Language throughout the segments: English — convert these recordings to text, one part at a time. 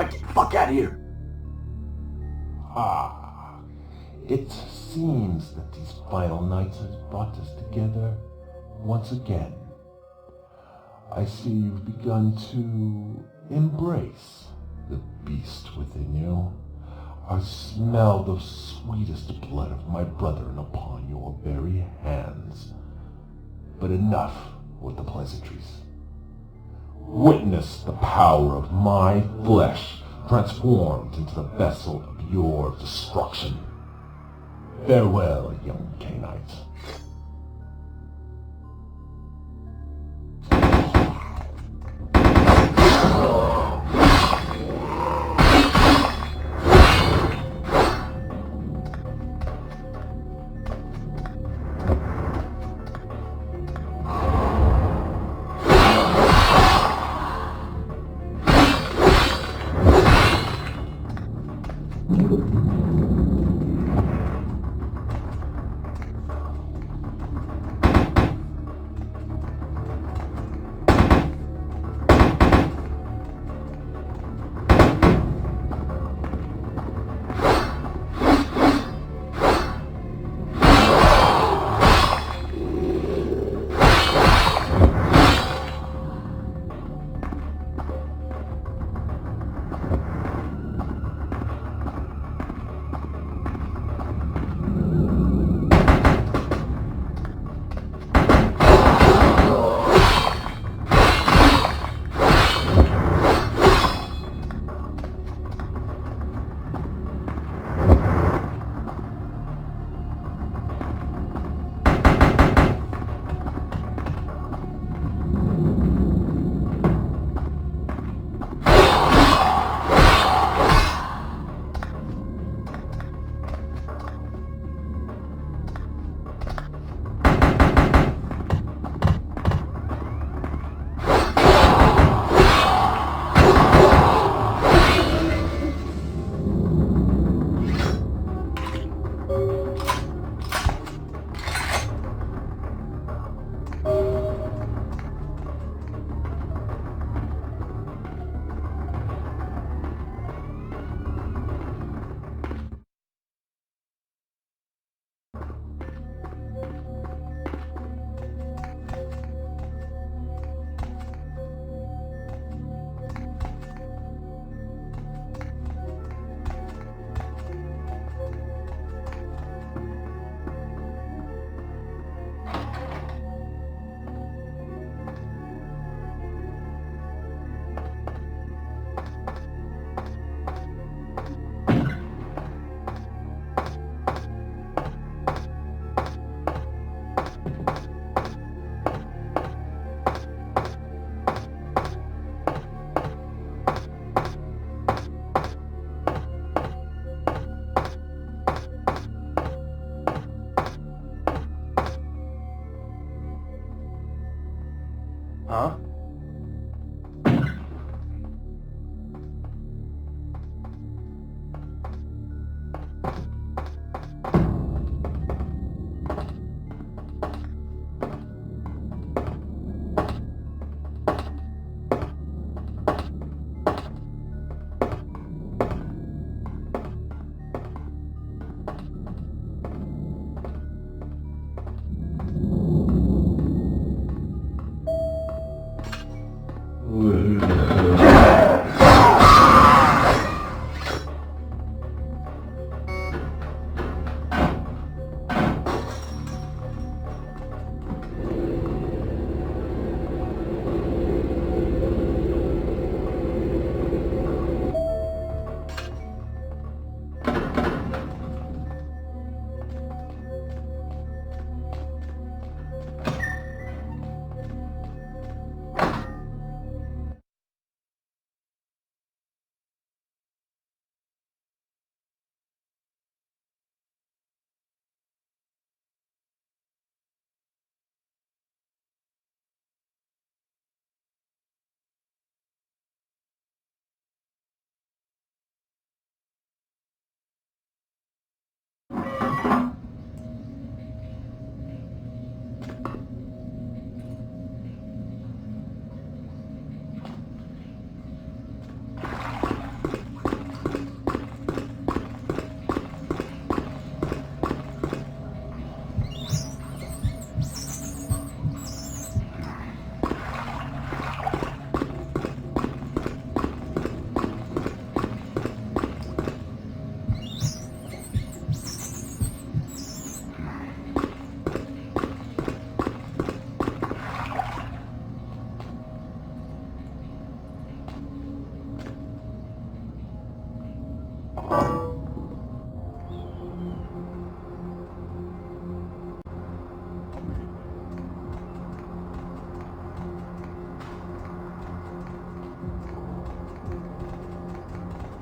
Get the fuck out of here! Ah, it seems that these final nights have brought us together once again. I see you've begun to embrace the beast within you. I smell the sweetest blood of my brethren upon your very hands. But enough with the pleasantries. Witness the power of my flesh transformed into the vessel of your destruction. Farewell, young Canaanite.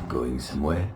Going somewhere?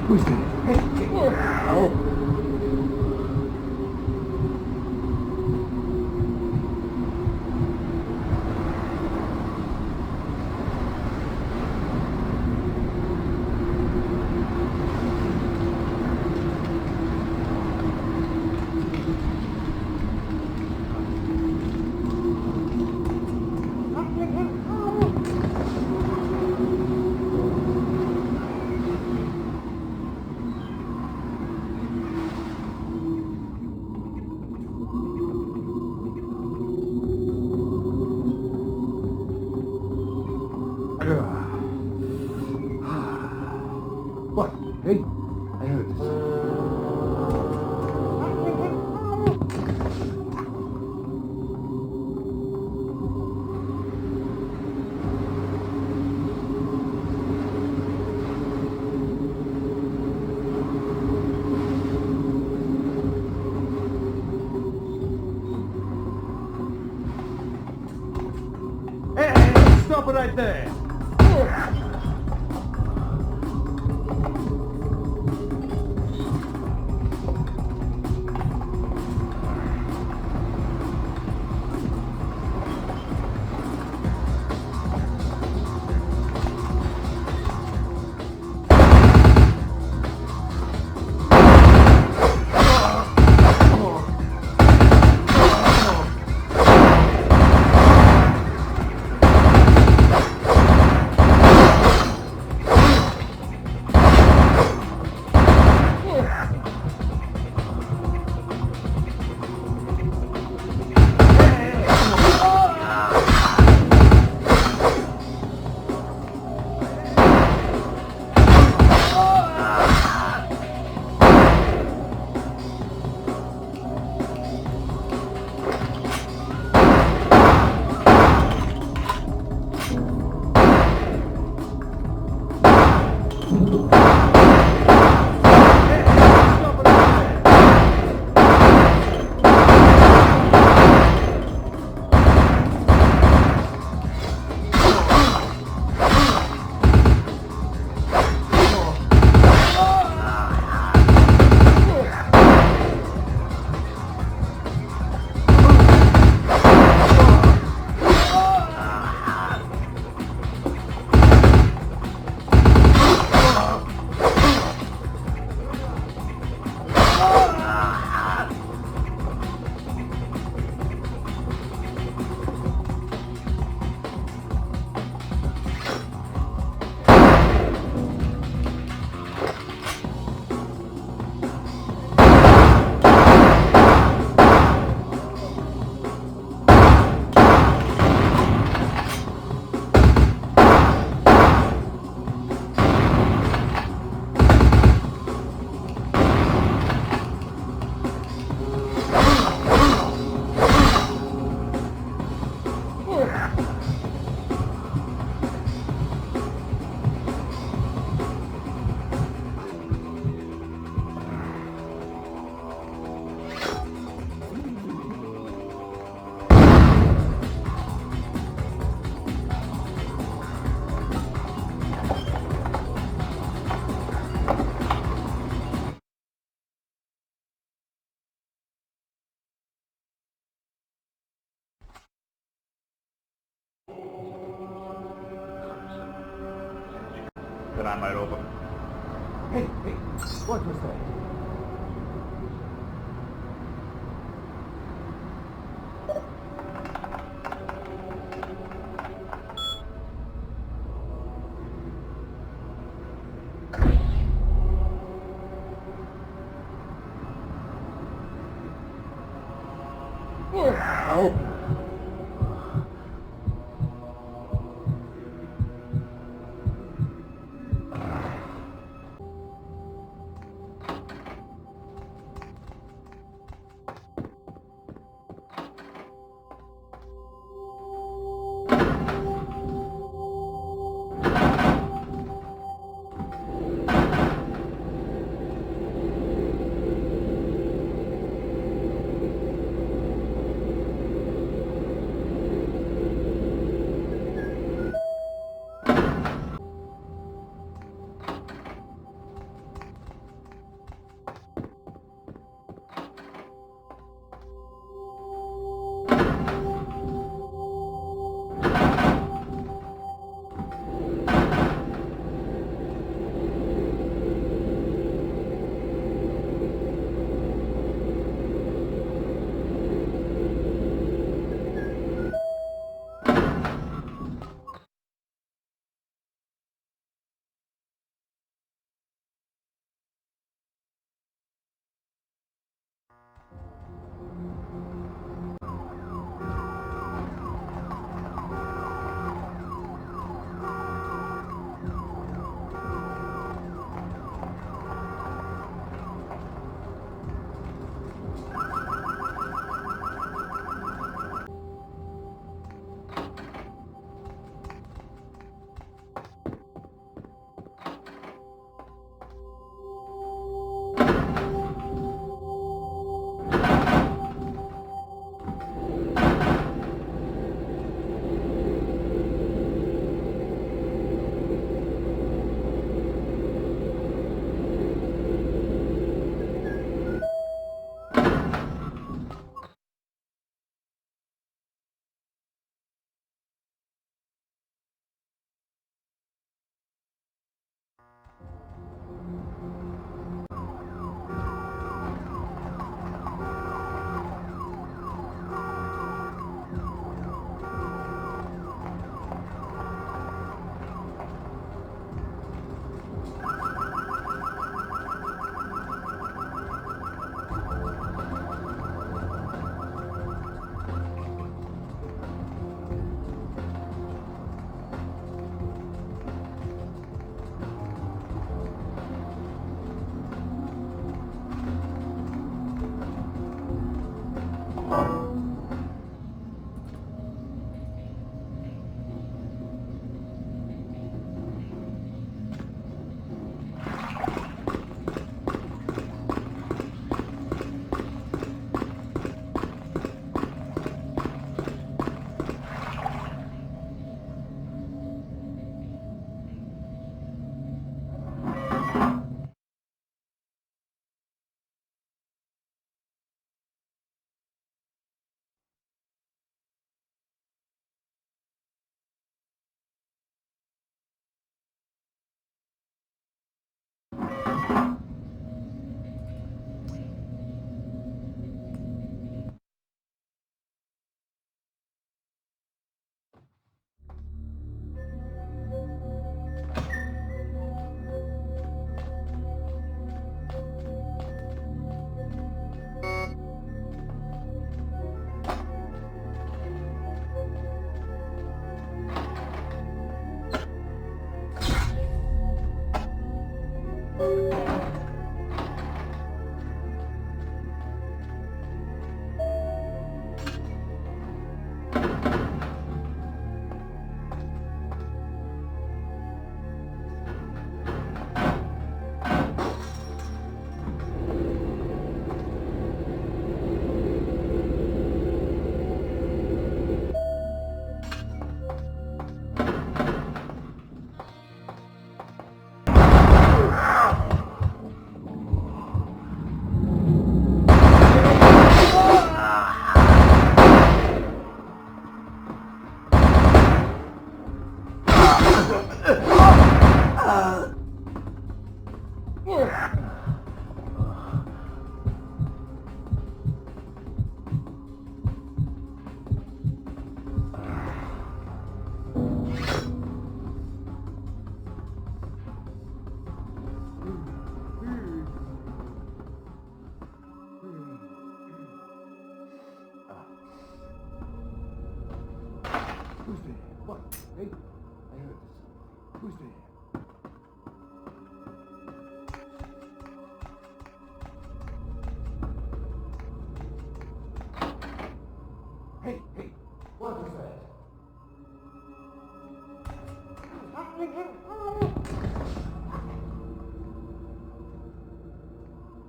Who's there? Hey. What? Hey, I heard this. Hey, stop it right there! That I might open. Hey, what was that?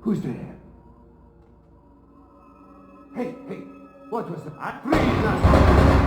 Who's there? Hey, what was the... Please,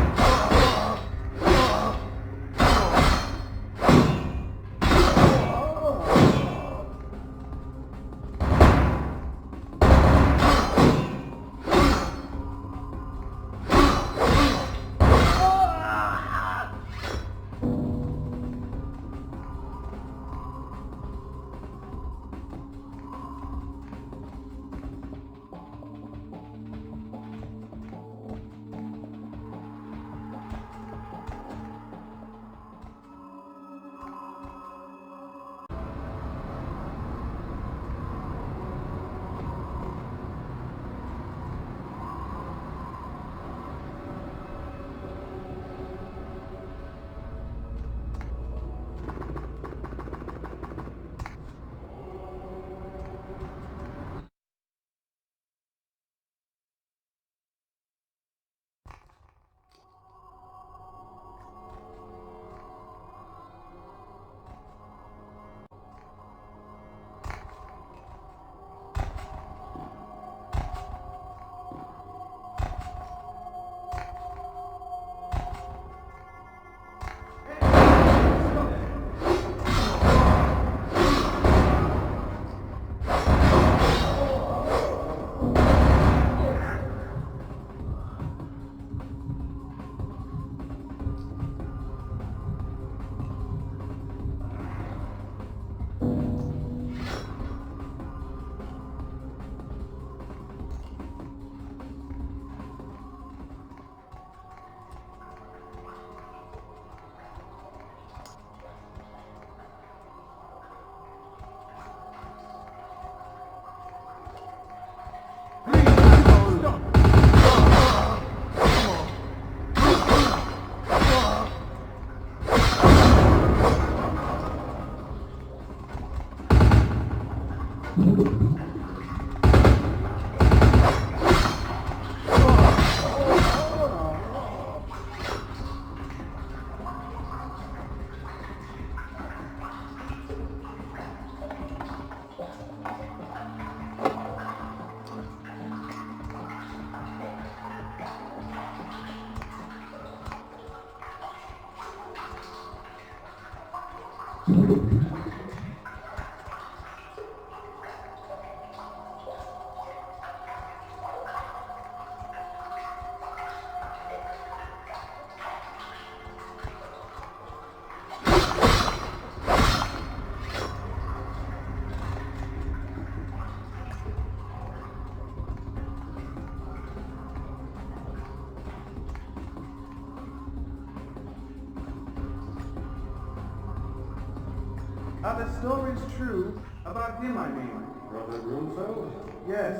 Are the stories true about him, I mean? Brother Grunfeld? Yes.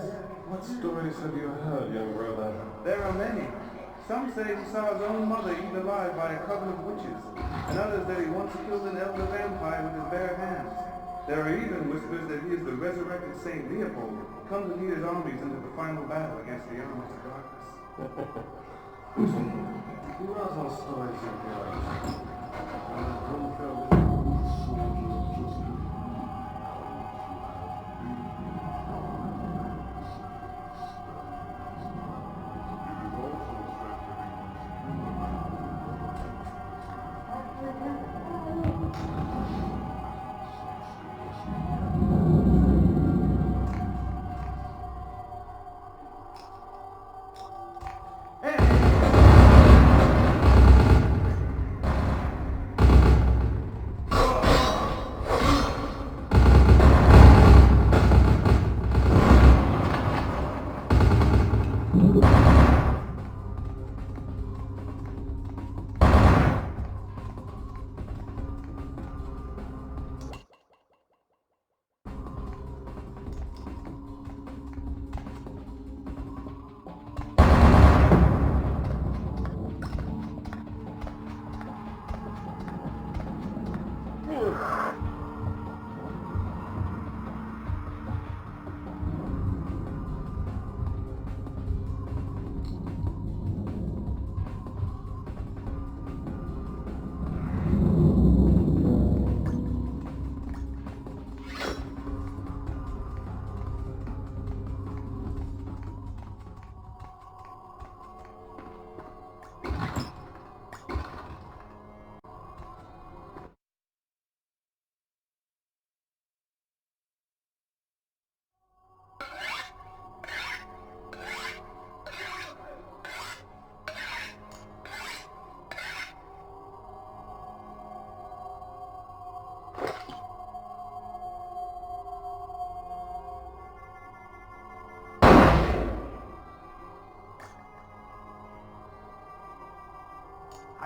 What stories have you heard, young brother? There are many. Some say he saw his own mother eaten alive by a coven of witches, and others that he once killed an elder vampire with his bare hands. There are even whispers that he is the resurrected Saint Leopold, come to lead his armies into the final battle against the armies of darkness. Who knows what stories you've heard? Brother Grunfeld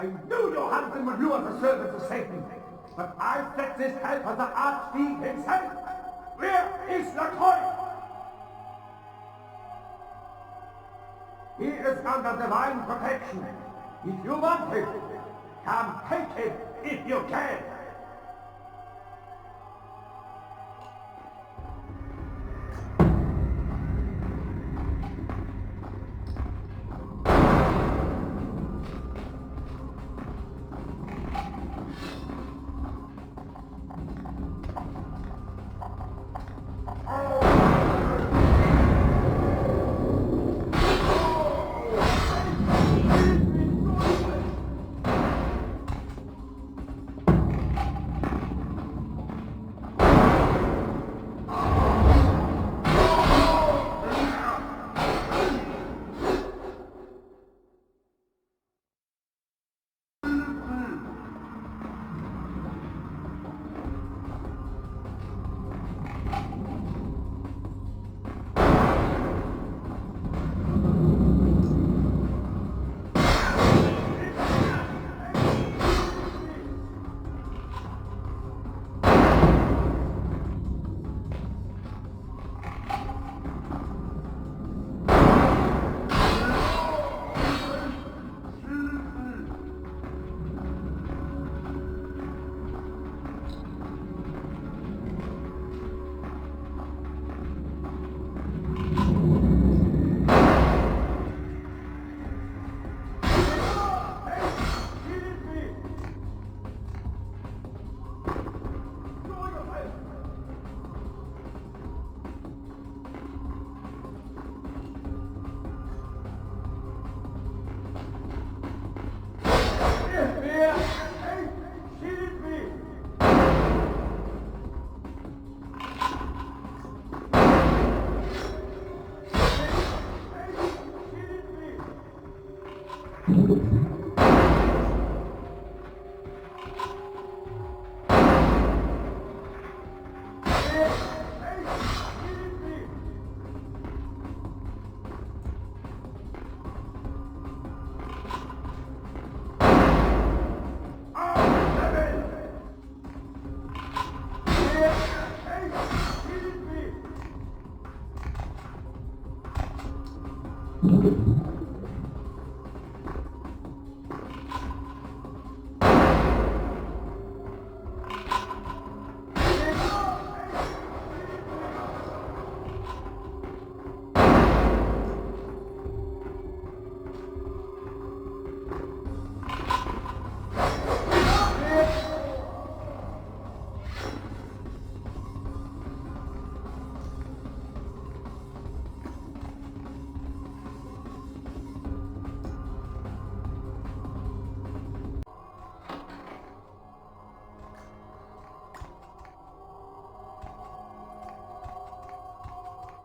I knew your husband would lure the servants of Satan. But I set this head for the archfiend himself. Where is Latoya? He is under divine protection. If you want him, come take him if you can.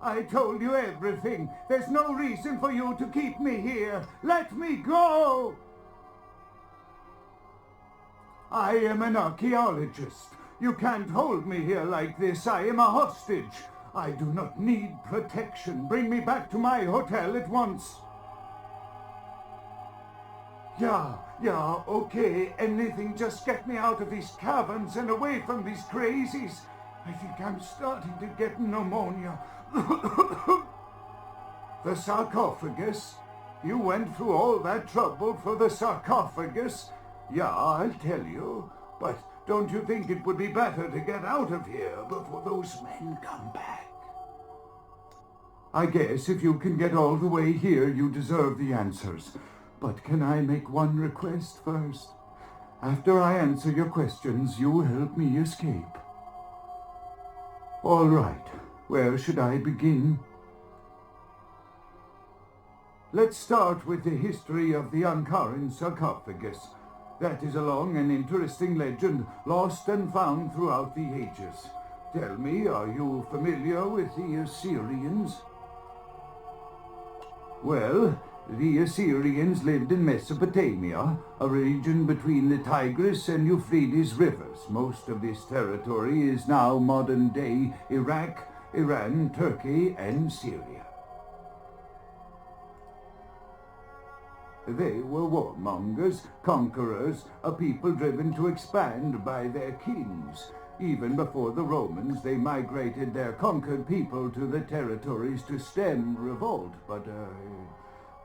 I told you everything. There's no reason for you to keep me here. Let me go! I am an archaeologist. You can't hold me here like this. I am a hostage. I do not need protection. Bring me back to my hotel at once. Yeah, okay. Anything, just get me out of these caverns and away from these crazies. I think I'm starting to get pneumonia. The sarcophagus? You went through all that trouble for the sarcophagus? Yeah, I'll tell you. But don't you think it would be better to get out of here before those men come back? I guess if you can get all the way here, you deserve the answers. But can I make one request first? After I answer your questions, you help me escape. All right. Where should I begin? Let's start with the history of the Ankaran sarcophagus. That is a long and interesting legend, lost and found throughout the ages. Tell me, are you familiar with the Assyrians? Well, the Assyrians lived in Mesopotamia, a region between the Tigris and Euphrates rivers. Most of this territory is now modern-day Iraq, Iran, Turkey, and Syria. They were warmongers, conquerors, a people driven to expand by their kings. Even before the Romans, they migrated their conquered people to the territories to stem revolt, but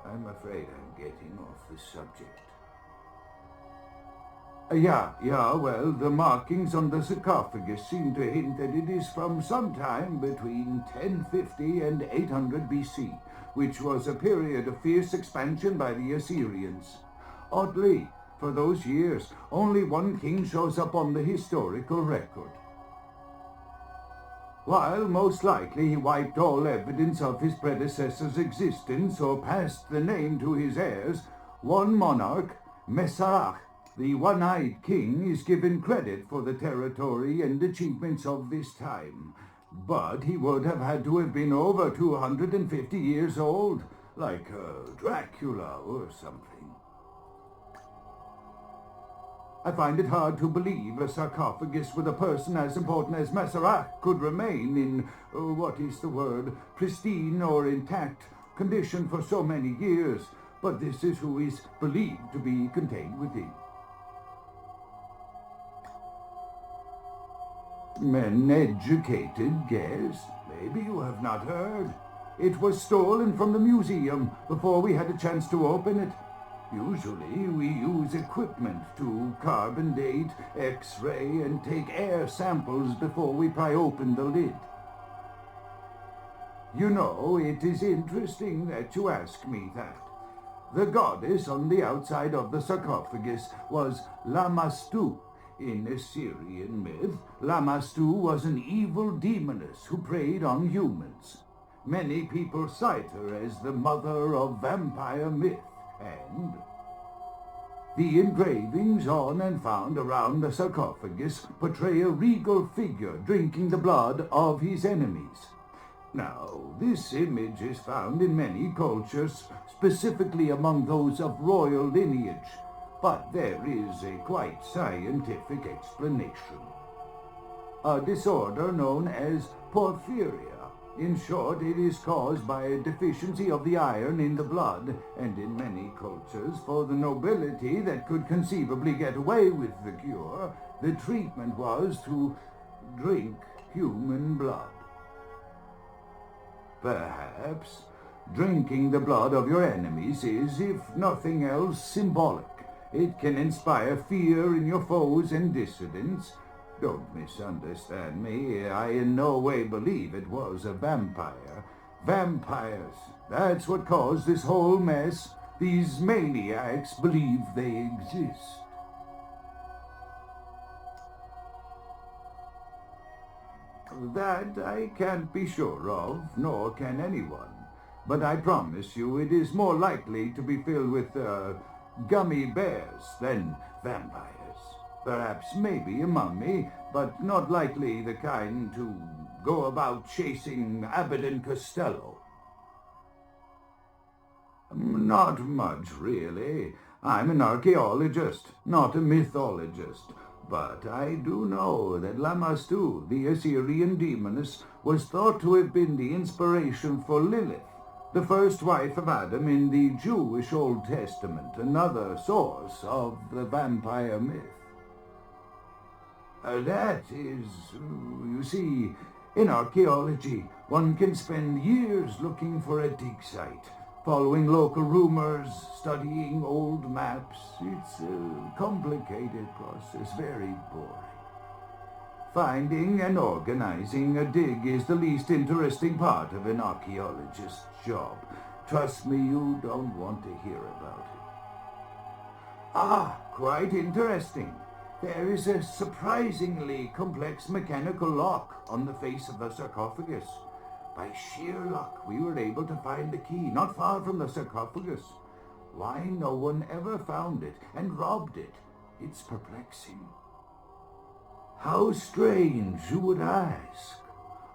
I'm afraid I'm getting off the subject. Well, the markings on the sarcophagus seem to hint that it is from sometime between 1050 and 800 BC, which was a period of fierce expansion by the Assyrians. Oddly, for those years, only one king shows up on the historical record. While most likely he wiped all evidence of his predecessor's existence or passed the name to his heirs, one monarch, Masquerade, the one-eyed king, is given credit for the territory and achievements of this time. But he would have had to have been over 250 years old, like Dracula or something. I find it hard to believe a sarcophagus with a person as important as Masquerade could remain in, pristine or intact condition for so many years, but this is who is believed to be contained within. An educated guess? Maybe you have not heard. It was stolen from the museum before we had a chance to open it. Usually we use equipment to carbon date, X-ray, and take air samples before we pry open the lid. You know, it is interesting that you ask me that. The goddess on the outside of the sarcophagus was Lamashtu. In Assyrian myth, Lamashtu was an evil demoness who preyed on humans. Many people cite her as the mother of vampire myth, and the engravings on and found around the sarcophagus portray a regal figure drinking the blood of his enemies. Now, this image is found in many cultures, specifically among those of royal lineage, but there is a quite scientific explanation. A disorder known as porphyria. In short, it is caused by a deficiency of the iron in the blood, and in many cultures, for the nobility that could conceivably get away with the cure, the treatment was to drink human blood. Perhaps drinking the blood of your enemies is, if nothing else, symbolic. It can inspire fear in your foes and dissidents. Don't misunderstand me. I in no way believe it was a vampire. Vampires, that's what caused this whole mess. These maniacs believe they exist. That I can't be sure of, nor can anyone. But I promise you it is more likely to be filled with, gummy bears than vampires. Perhaps maybe a mummy, but not likely the kind to go about chasing Abbott and Costello. Not much, really. I'm an archaeologist, not a mythologist. But I do know that Lamashtu, the Assyrian demoness, was thought to have been the inspiration for Lilith, the first wife of Adam in the Jewish Old Testament, another source of the vampire myth. That is, you see, in archaeology, one can spend years looking for a dig site, following local rumors, studying old maps. It's a complicated process, very boring. Finding and organizing a dig is the least interesting part of an archaeologist's job. Trust me, you don't want to hear about it. Ah, quite interesting. There is a surprisingly complex mechanical lock on the face of the sarcophagus. By sheer luck, we were able to find the key not far from the sarcophagus. Why no one ever found it and robbed it? It's perplexing. How strange, you would ask.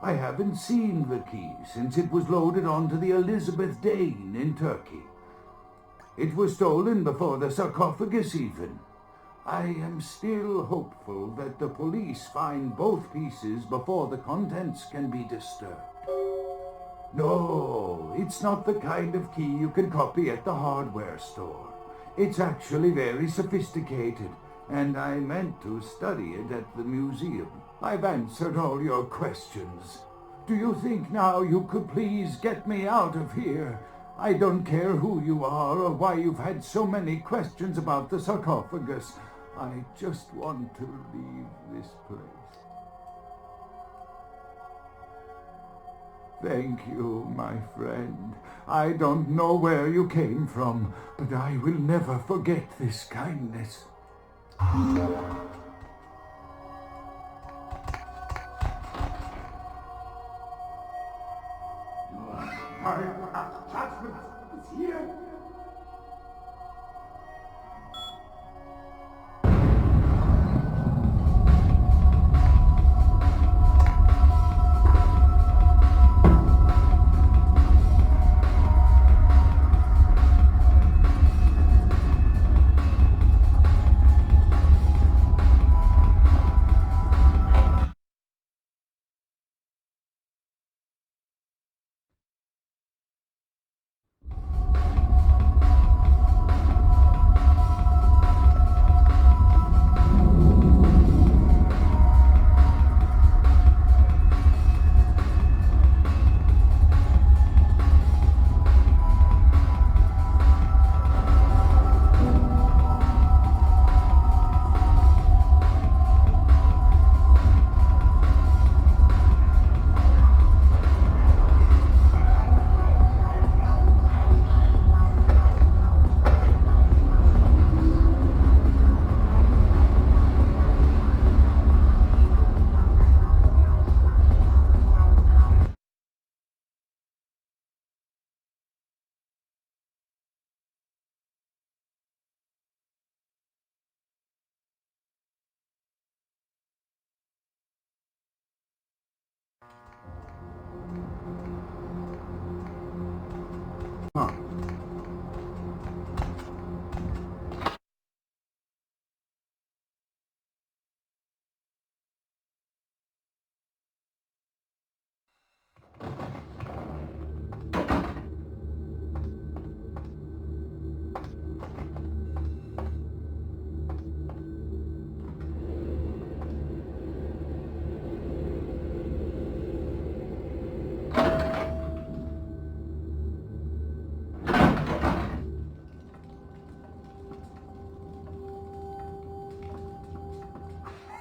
I haven't seen the key since it was loaded onto the Elizabeth Dane in Turkey. It was stolen before the sarcophagus even. I am still hopeful that the police find both pieces before the contents can be disturbed. No, it's not the kind of key you can copy at the hardware store. It's actually very sophisticated, and I meant to study it at the museum. I've answered all your questions. Do you think now you could please get me out of here? I don't care who you are or why you've had so many questions about the sarcophagus. I just want to leave this place. Thank you, my friend. I don't know where you came from, but I will never forget this kindness. My attachment is here.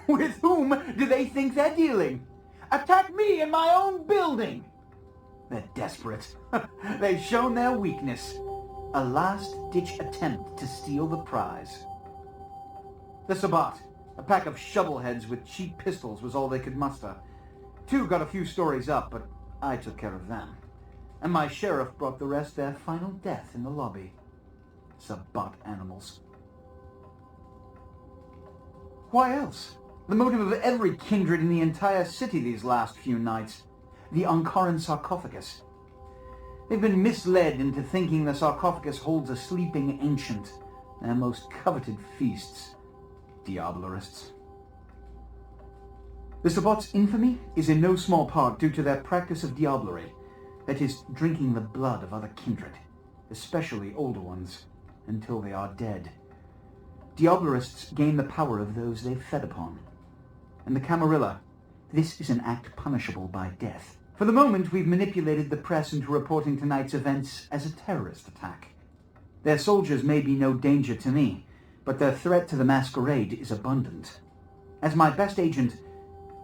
With whom do they think they're dealing? Attack me in my own building! They're desperate. They've shown their weakness. A last-ditch attempt to steal the prize. The Sabbat, a pack of shovelheads with cheap pistols, was all they could muster. Two got a few stories up, but I took care of them. And my sheriff brought the rest their final death in the lobby. Sabbat animals. Why else? The motive of every kindred in the entire city these last few nights. The Ankaran sarcophagus. They've been misled into thinking the sarcophagus holds a sleeping ancient, their most coveted feasts. Diabolarists. The Sabbat's infamy is in no small part due to their practice of diablerie, that is, drinking the blood of other kindred, especially older ones, until they are dead. Diabolarists gain the power of those they've fed upon. And the Camarilla, this is an act punishable by death. For the moment, we've manipulated the press into reporting tonight's events as a terrorist attack. Their soldiers may be no danger to me, but their threat to the Masquerade is abundant. As my best agent,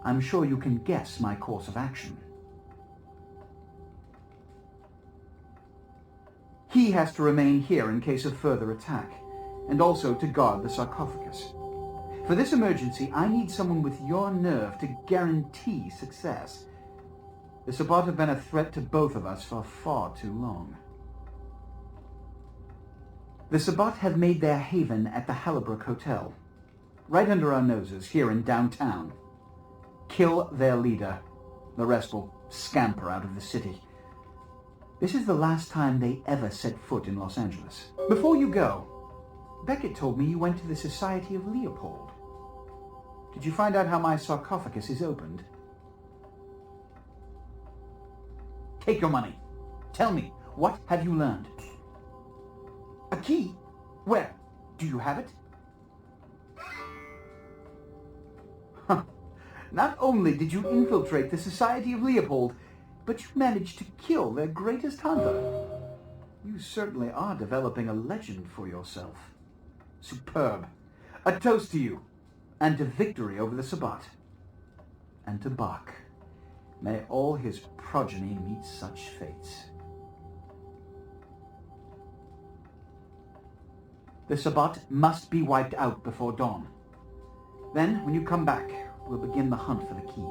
I'm sure you can guess my course of action. He has to remain here in case of further attack, and also to guard the sarcophagus. For this emergency, I need someone with your nerve to guarantee success. The Sabbat have been a threat to both of us for far too long. The Sabbat have made their haven at the Hallibrook Hotel, right under our noses here in downtown. Kill their leader. The rest will scamper out of the city. This is the last time they ever set foot in Los Angeles. Before you go, Beckett told me you went to the Society of Leopold. Did you find out how my sarcophagus is opened? Take your money. Tell me, what have you learned? A key? Where? Do you have it? Huh. Not only did you infiltrate the Society of Leopold, but you managed to kill their greatest hunter. You certainly are developing a legend for yourself. Superb. A toast to you, and to victory over the Sabbat. And to Bach. May all his progeny meet such fates. The Sabbat must be wiped out before dawn. Then, when you come back, we'll begin the hunt for the key.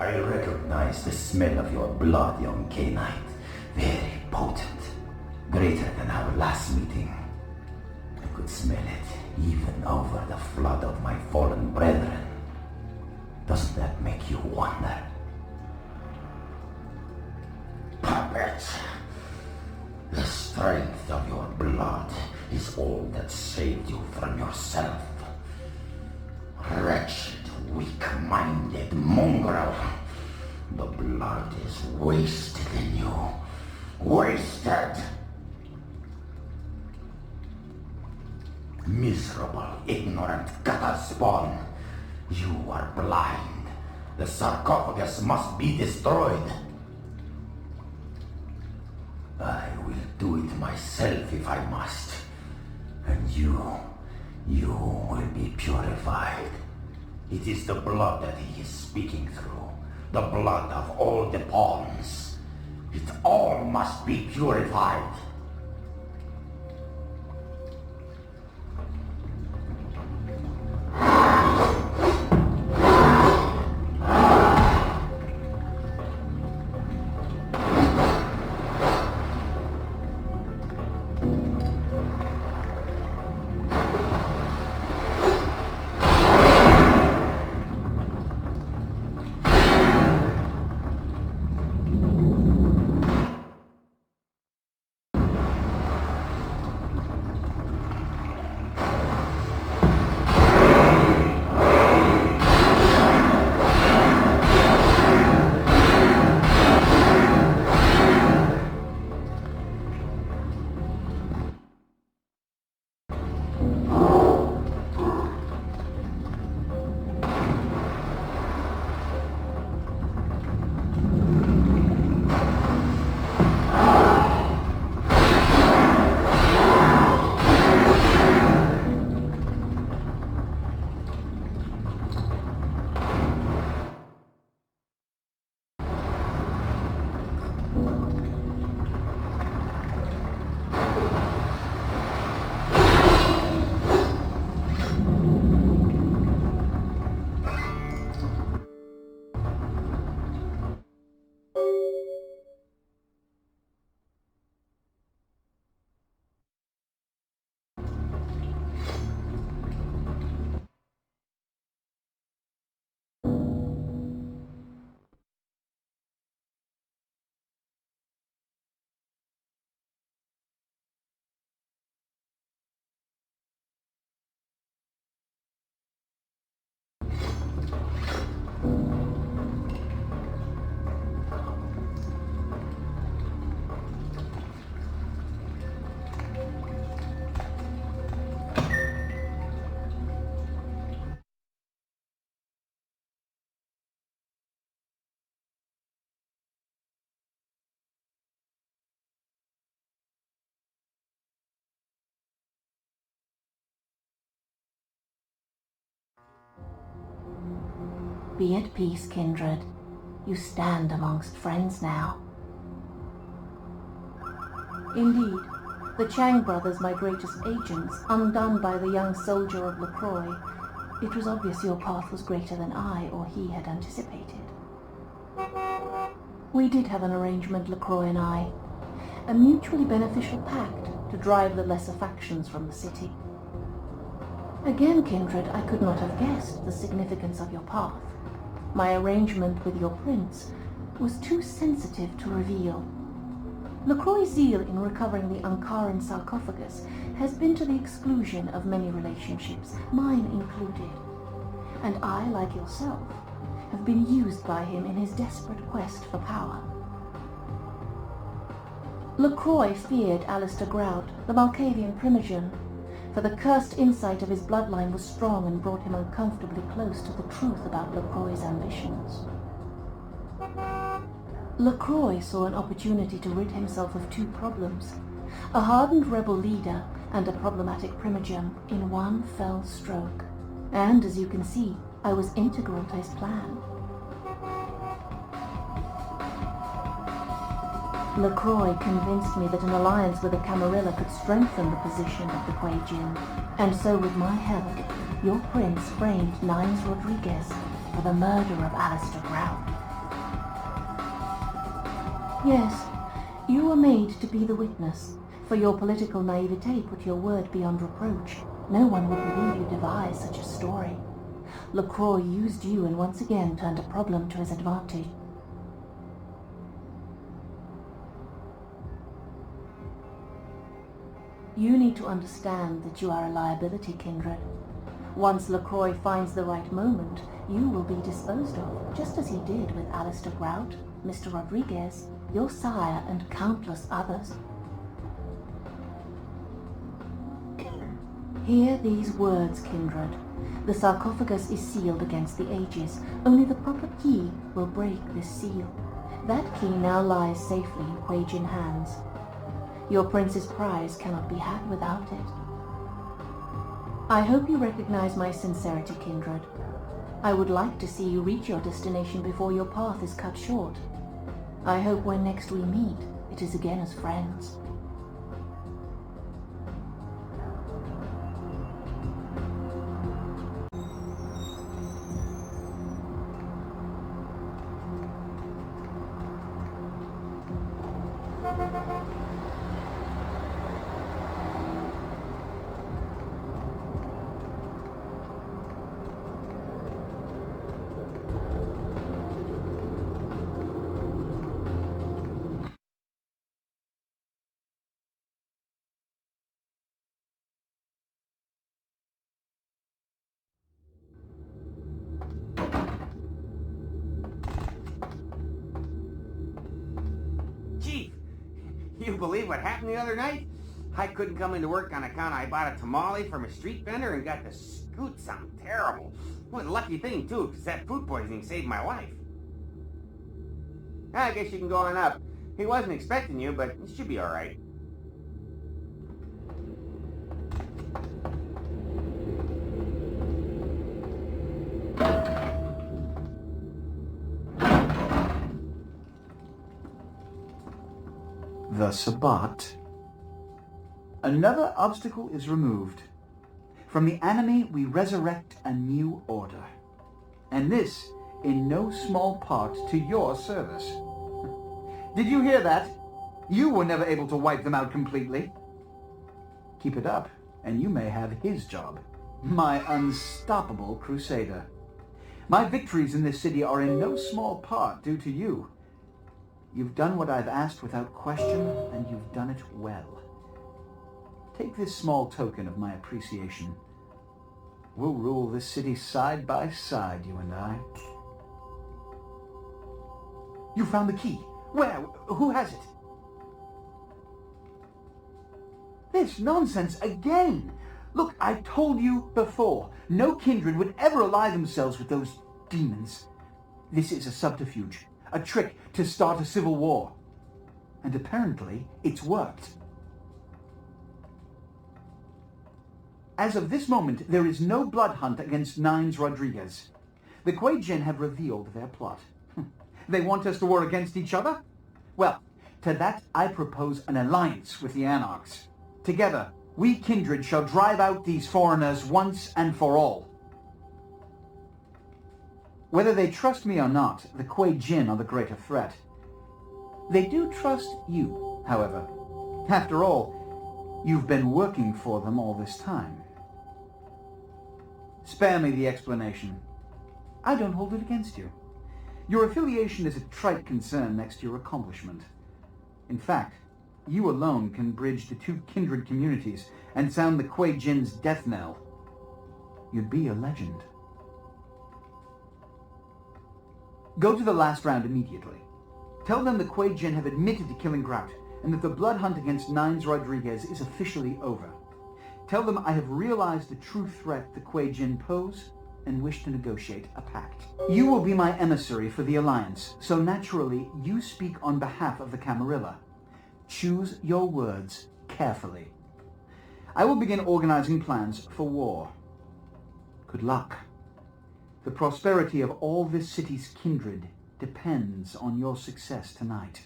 I recognize the smell of your blood, young K-Knight. Very potent. Greater than our last meeting. I could smell it even over the flood of my fallen brethren. Doesn't that make you wonder? Puppet! The strength of your blood is all that saved you from yourself. Wretched, weak-minded mongrel. The blood is wasted in you. Wasted! Miserable, ignorant gutter spawn. You are blind. The sarcophagus must be destroyed. I will do it myself if I must. And you will be purified. It is the blood that he is speaking through. The blood of all the pawns. It all must be purified. Be at peace, kindred. You stand amongst friends now. Indeed, the Chang brothers, my greatest agents, undone by the young soldier of LaCroix, it was obvious your path was greater than I or he had anticipated. We did have an arrangement, LaCroix and I, a mutually beneficial pact to drive the lesser factions from the city. Again, kindred, I could not have guessed the significance of your path. My arrangement with your prince was too sensitive to reveal. LaCroix's zeal in recovering the Ankaran sarcophagus has been to the exclusion of many relationships, mine included. And I, like yourself, have been used by him in his desperate quest for power. LaCroix feared Alistair Grout, the Malkavian primogen, for the cursed insight of his bloodline was strong and brought him uncomfortably close to the truth about LaCroix's ambitions. LaCroix saw an opportunity to rid himself of two problems, a hardened rebel leader and a problematic primogen, in one fell stroke. And, as you can see, I was integral to his plan. LaCroix convinced me that an alliance with the Camarilla could strengthen the position of the Kuei Jin, and so with my help, your prince framed Nines Rodriguez for the murder of Alistair Grout. Yes, you were made to be the witness. For your political naivete put your word beyond reproach. No one would believe you devised such a story. LaCroix used you and once again turned a problem to his advantage. You need to understand that you are a liability, kindred. Once LaCroix finds the right moment, you will be disposed of, just as he did with Alistair Grout, Mr. Rodriguez, your sire, and countless others. Hear these words, kindred. The sarcophagus is sealed against the ages. Only the proper key will break this seal. That key now lies safely in Kuei Jin hands. Your prince's prize cannot be had without it. I hope you recognize my sincerity, kindred. I would like to see you reach your destination before your path is cut short. I hope when next we meet, it is again as friends. You believe what happened the other night? I couldn't come into work on account I bought a tamale from a street vendor and got to scoot something terrible. What a lucky thing, too, because that food poisoning saved my life. I guess you can go on up. He wasn't expecting you, but it should be all right. The Sabbat. Another obstacle is removed. From the enemy we resurrect a new order. And this in no small part to your service. Did you hear that? You were never able to wipe them out completely. Keep it up, and you may have his job. My unstoppable crusader. My victories in this city are in no small part due to you. You've done what I've asked without question, and you've done it well. Take this small token of my appreciation. We'll rule this city side by side, you and I. You found the key. Where? Who has it? This nonsense again! Look, I told you before, no kindred would ever ally themselves with those demons. This is a subterfuge, a trick to start a civil war. And apparently, it's worked. As of this moment, there is no blood hunt against Nines Rodriguez. The Kuei Jin have revealed their plot. They want us to war against each other? Well, to that I propose an alliance with the Anarchs. Together, we kindred shall drive out these foreigners once and for all. Whether they trust me or not, the Kuei Jin are the greater threat. They do trust you, however. After all, you've been working for them all this time. Spare me the explanation. I don't hold it against you. Your affiliation is a trite concern next to your accomplishment. In fact, you alone can bridge the two kindred communities and sound the Kuei Jin's death knell. You'd be a legend. Go to the last round immediately. Tell them the Kuei Jin have admitted to killing Grout, and that the blood hunt against Nines Rodriguez is officially over. Tell them I have realized the true threat the Kuei Jin pose, and wish to negotiate a pact. You will be my emissary for the Alliance, so naturally you speak on behalf of the Camarilla. Choose your words carefully. I will begin organizing plans for war. Good luck. The prosperity of all this city's kindred depends on your success tonight.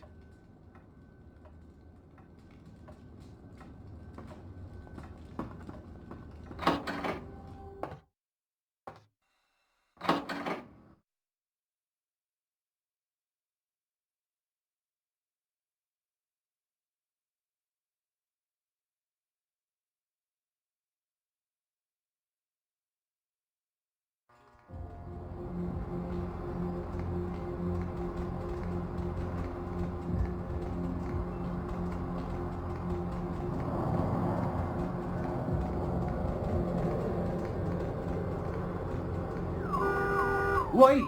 Wait!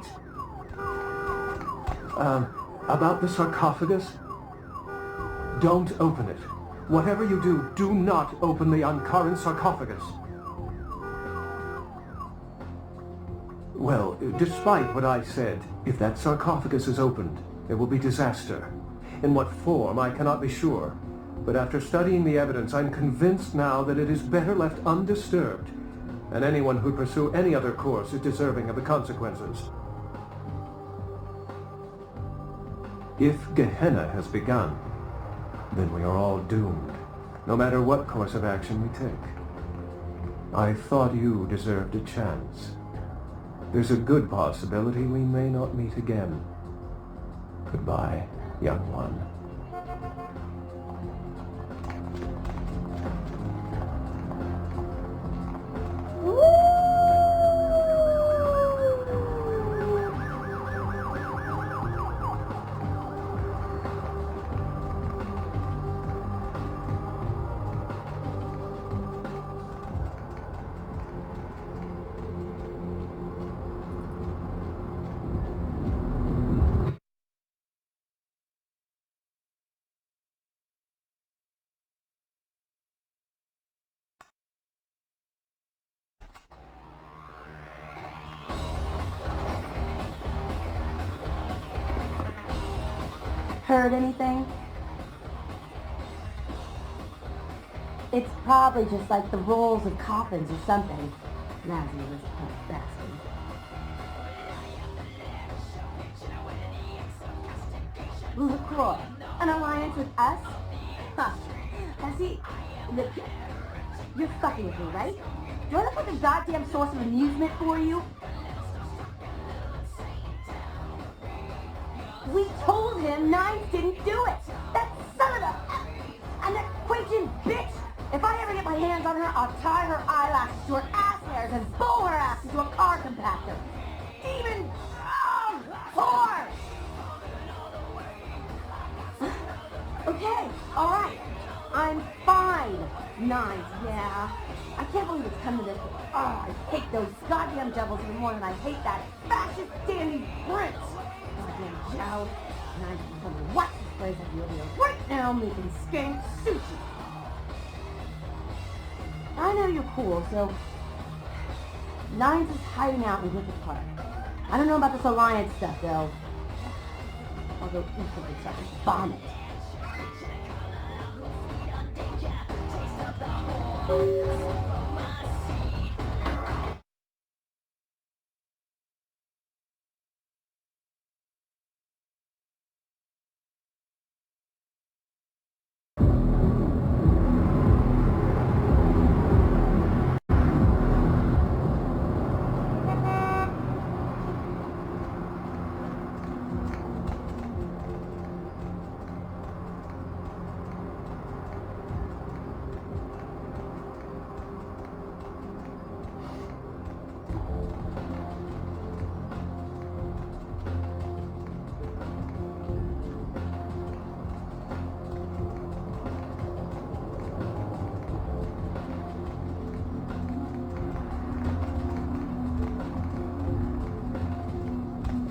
About the sarcophagus? Don't open it. Whatever you do, do not open the Ankaran sarcophagus. Well, despite what I said, if that sarcophagus is opened, there will be disaster. In what form, I cannot be sure. But after studying the evidence, I'm convinced now that it is better left undisturbed, and anyone who'd pursue any other course is deserving of the consequences. If Gehenna has begun, then we are all doomed, no matter what course of action we take. I thought you deserved a chance. There's a good possibility we may not meet again. Goodbye, young one. Heard anything? It's probably just like the rolls of coffins or something. Lazarus was a poor bastard. LaCroix, an alliance with us? Huh. Has he... Look, you're fucking with me, right? Do I look like a goddamn source of amusement for you? We told him Nines didn't do it! That son of a... And that Quakin bitch! If I ever get my hands on her, I'll tie her eyelashes to her ass hairs and bowl her ass into a car compactor! Demon... whore! Okay, alright. I'm fine. Nines, yeah. I can't believe it's come to this. Oh, I hate those goddamn devils even more than I hate that fascist dandy prince! Goddamn Joe. And I'm just wondering what this place is over here right now making skank sushi. I know you're cool, so... Nines is hiding out in Wicked Park. I don't know about this alliance stuff, though. I'll go instantly start to vomit.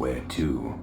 where to.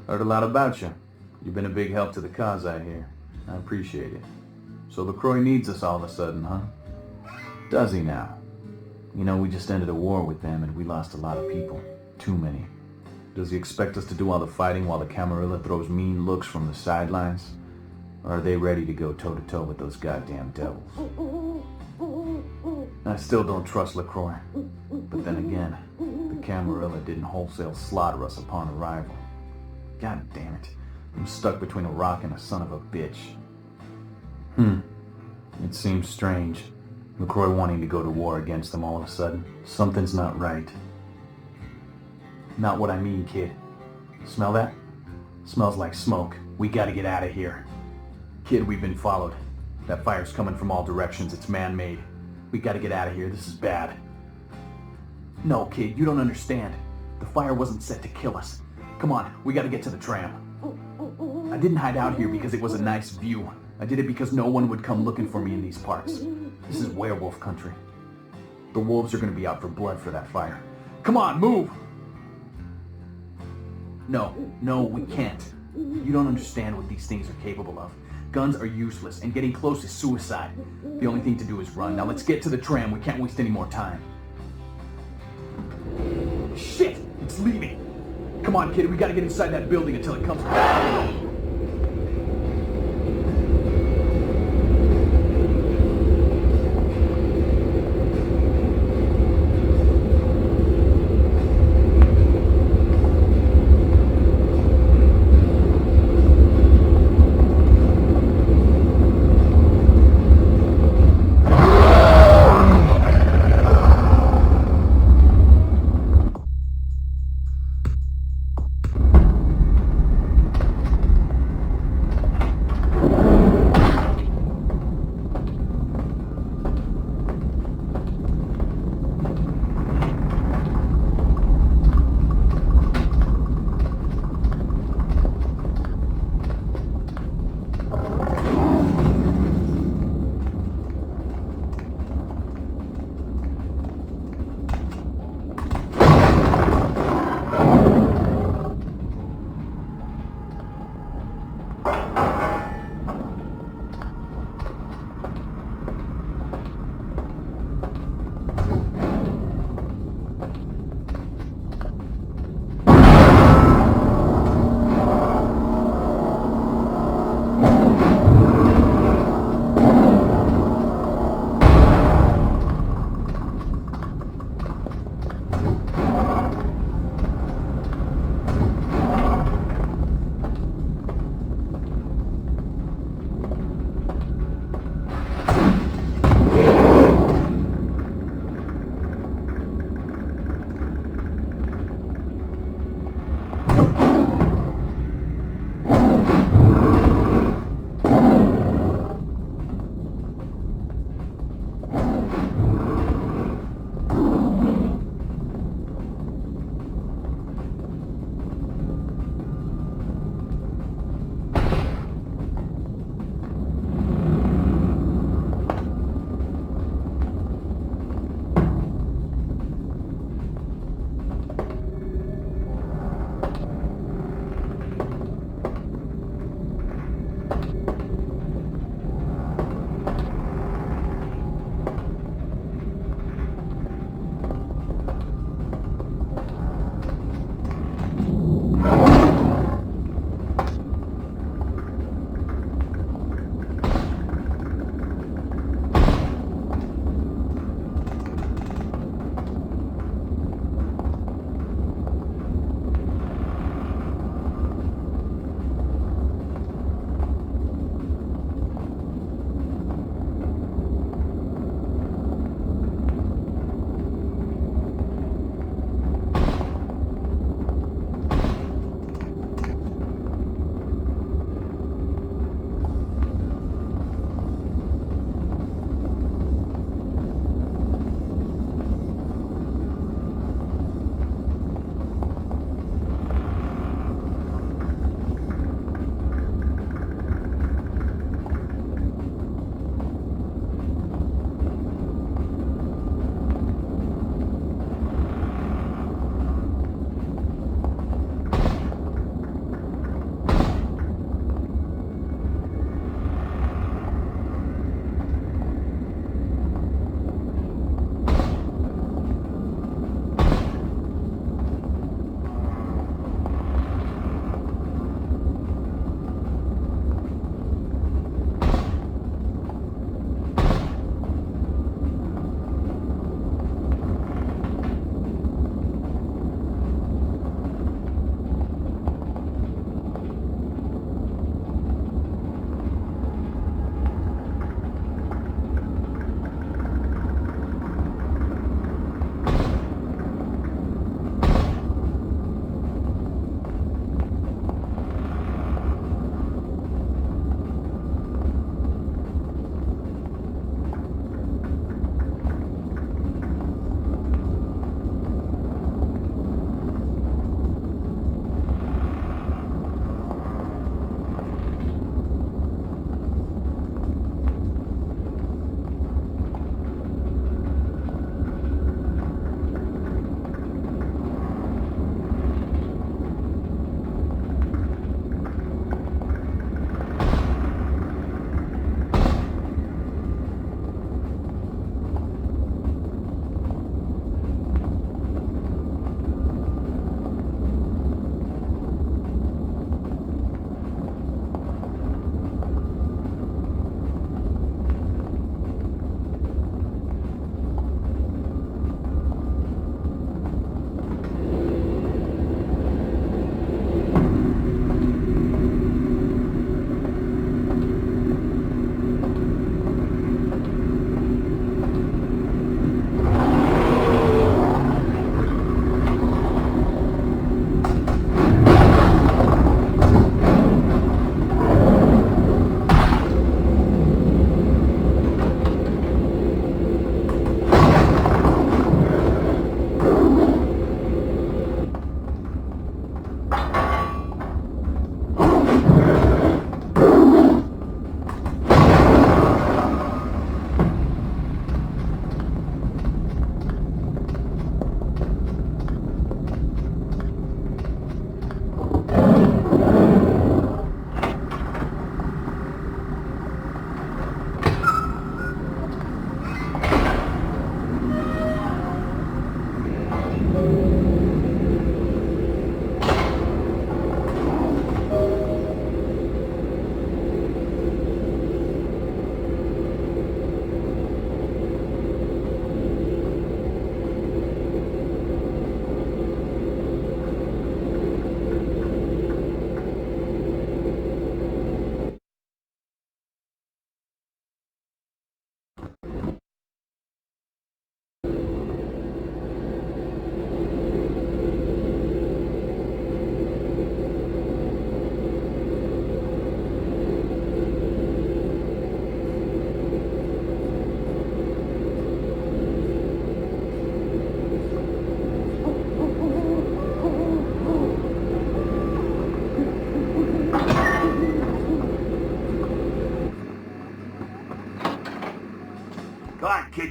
Heard a lot about you. You've been a big help to the cause, I hear. I appreciate it. So LaCroix needs us all of a sudden, huh? Does he now? You know, we just ended a war with them and we lost a lot of people. Too many. Does he expect us to do all the fighting while the Camarilla throws mean looks from the sidelines? Or are they ready to go toe-to-toe with those goddamn devils? I still don't trust LaCroix. But then again, the Camarilla didn't wholesale slaughter us upon arrival. God damn it. I'm stuck between a rock and a son of a bitch. It seems strange. LaCroix wanting to go to war against them all of a sudden. Something's not right. Not what I mean, kid. Smell that? Smells like smoke. We gotta get out of here. Kid, we've been followed. That fire's coming from all directions. It's man-made. We gotta get out of here. This is bad. No, kid, you don't understand. The fire wasn't set to kill us. Come on, we gotta get to the tram. I didn't hide out here because it was a nice view. I did it because no one would come looking for me in these parts. This is werewolf country. The wolves are gonna be out for blood for that fire. Come on, move! No, we can't. You don't understand what these things are capable of. Guns are useless, and getting close is suicide. The only thing to do is run. Now let's get to the tram. We can't waste any more time. Shit! It's leaving! Come on, kid. We gotta get inside that building until it comes back.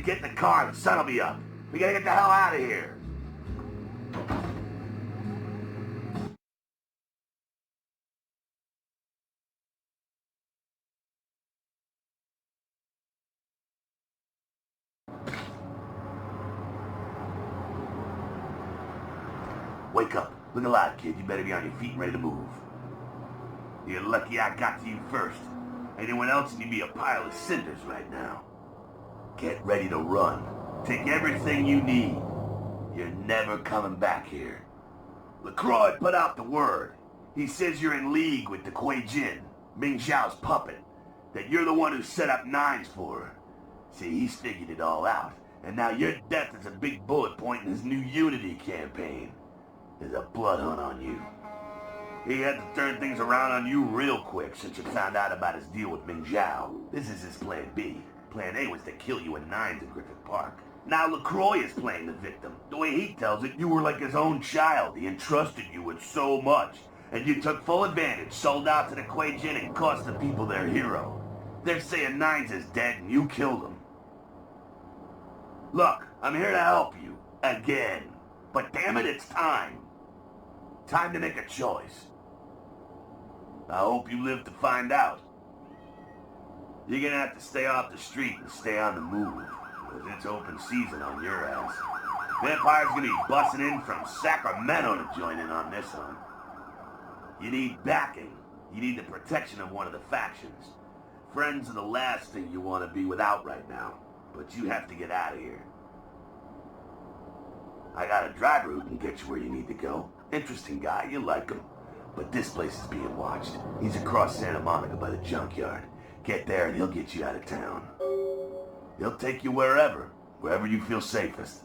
get in the car. The sun'll be up. We gotta get the hell out of here. Wake up. Look alive, kid. You better be on your feet and ready to move. You're lucky I got to you first. Anyone else and you'd be a pile of cinders right now. Get ready to run. Take everything you need. You're never coming back here. LaCroix put out the word. He says you're in league with the Kuei Jin, Ming Xiao's puppet. That you're the one who set up Nines for her. See, he's figured it all out. And now your death is a big bullet point in his new Unity campaign. There's a blood hunt on you. He had to turn things around on you real quick since you found out about his deal with Ming Xiao. This is his plan B. Plan A was to kill you in Nines in Griffith Park. Now LaCroix is playing the victim. The way he tells it, you were like his own child. He entrusted you with so much. And you took full advantage, sold out to the Kuei Jin and cost the people their hero. They're saying Nines is dead and you killed him. Look, I'm here to help you. Again. But damn it, it's time. Time to make a choice. I hope you live to find out. You're gonna have to stay off the street and stay on the move, because it's open season on your ass. Vampire's gonna be busting in from Sacramento to join in on this one. You need backing. You need the protection of one of the factions. Friends are the last thing you want to be without right now, but you have to get out of here. I got a driver who can get you where you need to go. Interesting guy, you like him. But this place is being watched. He's across Santa Monica by the junkyard. Get there and he'll get you out of town. He'll take you wherever you feel safest.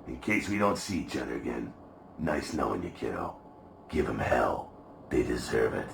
In case we don't see each other again. Nice knowing you, kiddo. Give him hell. They deserve it.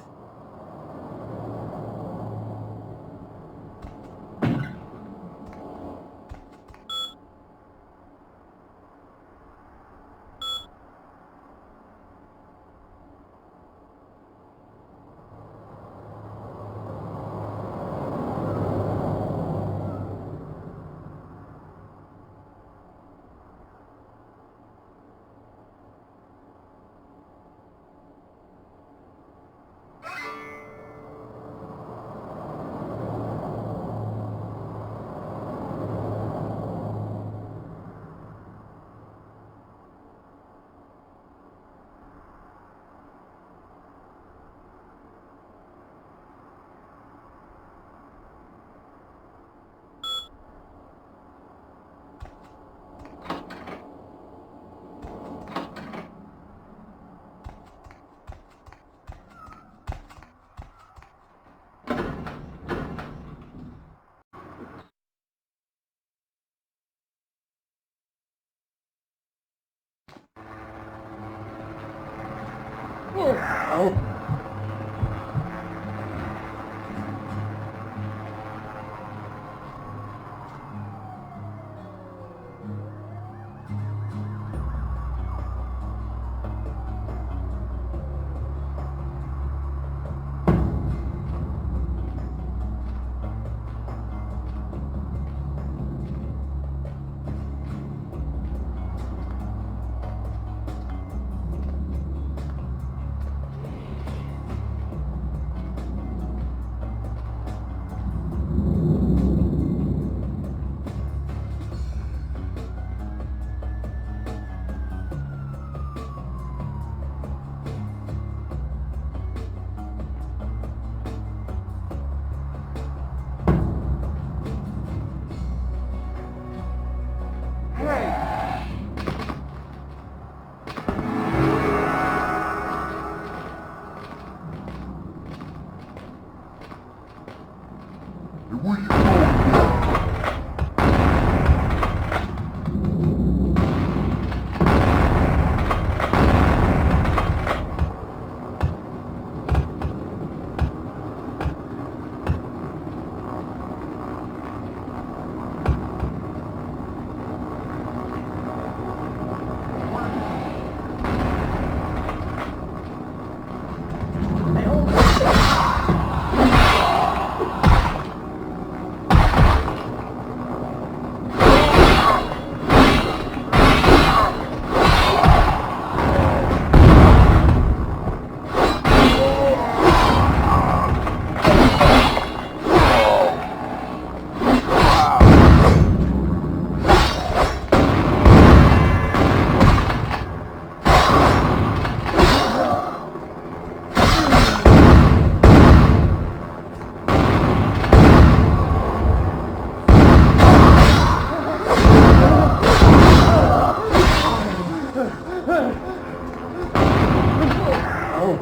Where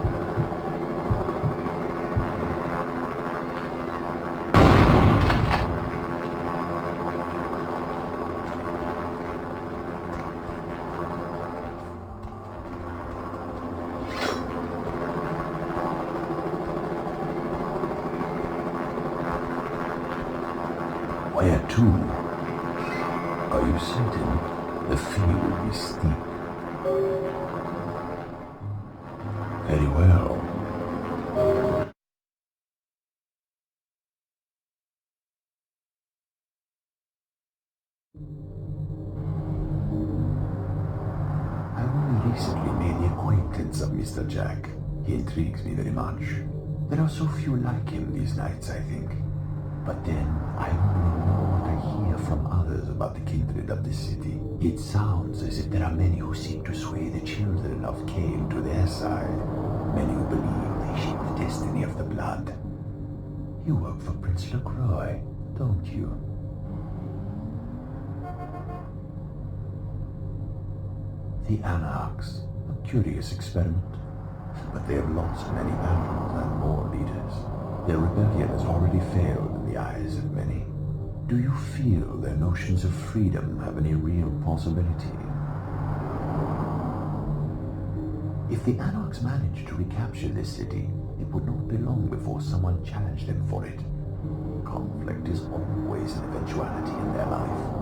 to? Are you certain? The fee will be steep. Very well. I only recently made the acquaintance of Mr. Jack. He intrigues me very much. There are so few like him these nights, I think. But then, I only know what I hear from others about the kindred of the city. It sounds as if there are many who seek to sway the children of Cain to their side. Many who believe they shape the destiny of the blood. You work for Prince LaCroix, don't you? The Anarchs, a curious experiment. But they have lost many battles and more leaders. Their rebellion has already failed in the eyes of many. Do you feel their notions of freedom have any real possibility? If the Anarchs managed to recapture this city, it would not be long before someone challenged them for it. Conflict is always an eventuality in their life.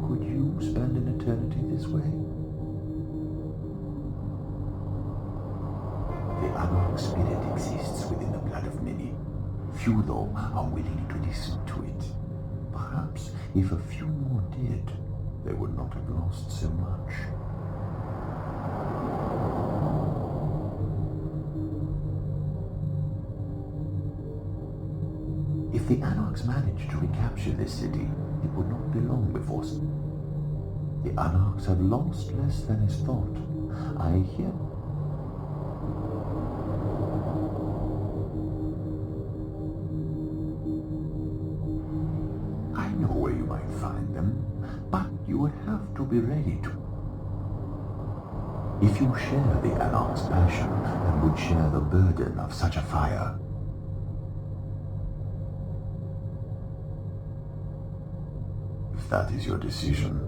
Could you spend an eternity this way? The Anarch spirit exists within the blood of many. Few, though, are willing to listen to it. Perhaps if a few more did, they would not have lost so much. If the Anarchs managed to recapture this city, it would not be long before... The Anarchs have lost less than is thought. I hear... I know where you might find them, but you would have to be ready to. If you share the Anarch's passion and would share the burden of such a fire, if that is your decision.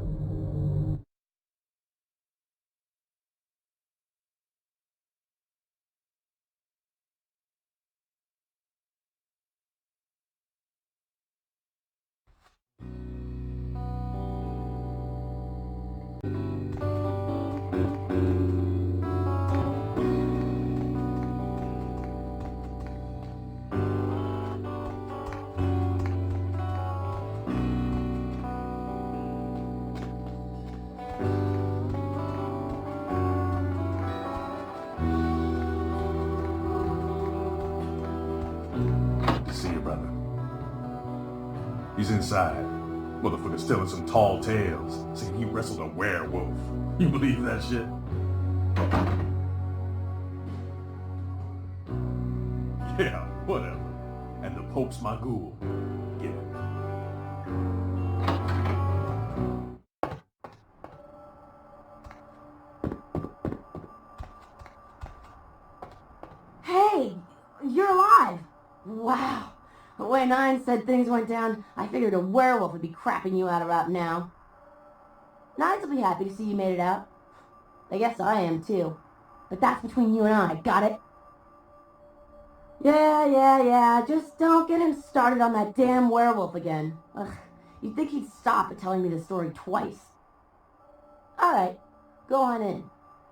See you, brother. He's inside. Motherfucker's telling some tall tales, saying he wrestled a werewolf. You believe that shit? Yeah, whatever. And the Pope's my ghoul. Get it. Hey, you're alive! Wow. The way Nine said things went down, I figured a werewolf would be crapping you out about now. Nines will be happy to see you made it out. I guess I am too. But that's between you and I, got it? Yeah. Just don't get him started on that damn werewolf again. Ugh, you'd think he'd stop at telling me the story twice. Alright, go on in.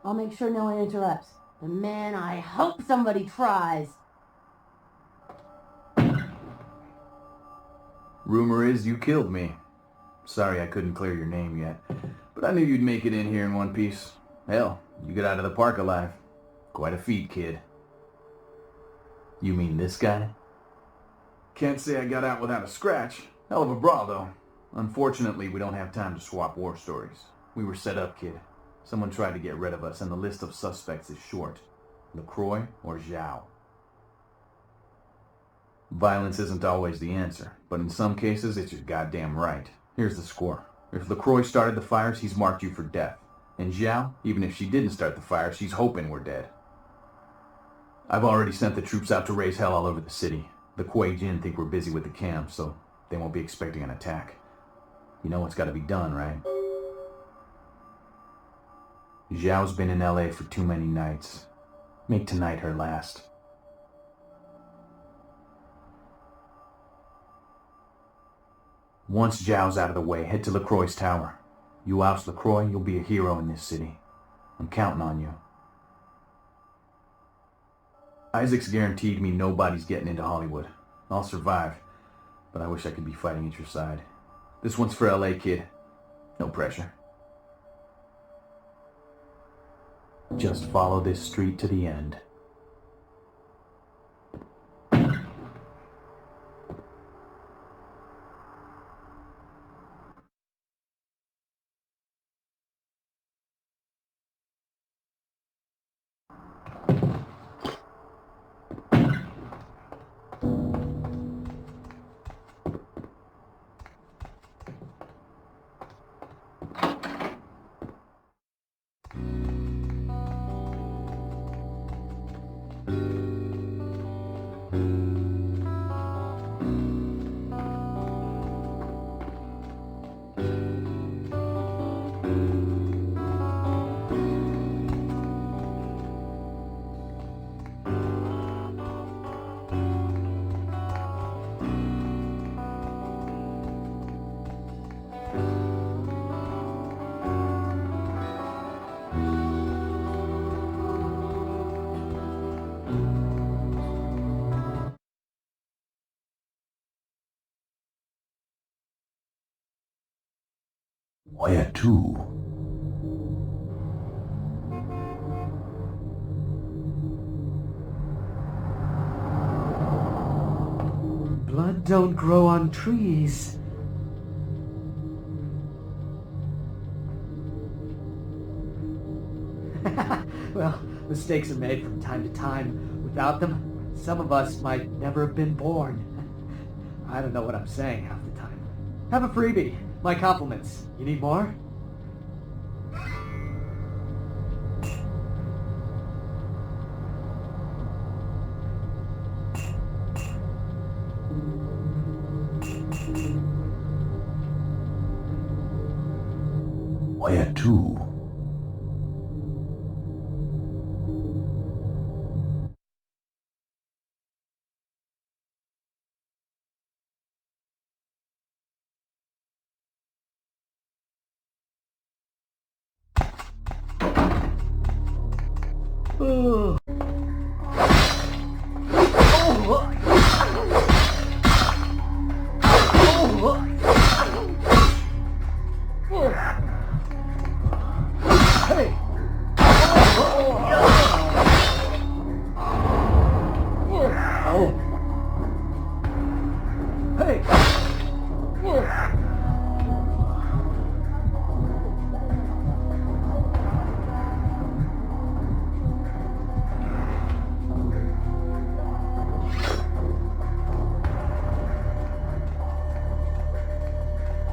I'll make sure no one interrupts. And man, I hope somebody tries. Rumor is you killed me. Sorry I couldn't clear your name yet, but I knew you'd make it in here in one piece. Hell, you got out of the park alive. Quite a feat, kid. You mean this guy? Can't say I got out without a scratch. Hell of a brawl, though. Unfortunately, we don't have time to swap war stories. We were set up, kid. Someone tried to get rid of us, and the list of suspects is short. LaCroix or Zhao. Violence isn't always the answer, but in some cases, it's your goddamn right. Here's the score. If LaCroix started the fires, he's marked you for death. And Zhao, even if she didn't start the fire, she's hoping we're dead. I've already sent the troops out to raise hell all over the city. The Kuei Jin think we're busy with the camp, so they won't be expecting an attack. You know what's got to be done, right? Zhao's been in LA for too many nights. Make tonight her last. Once Zhao's out of the way, head to LaCroix's tower. You oust LaCroix, you'll be a hero in this city. I'm counting on you. Isaac's guaranteed me nobody's getting into Hollywood. I'll survive, but I wish I could be fighting at your side. This one's for LA, kid. No pressure. Just follow this street to the end. Where to? Blood don't grow on trees. Well, mistakes are made from time to time. Without them, some of us might never have been born. I don't know what I'm saying half the time. Have a freebie. My compliments. You need more? Where to?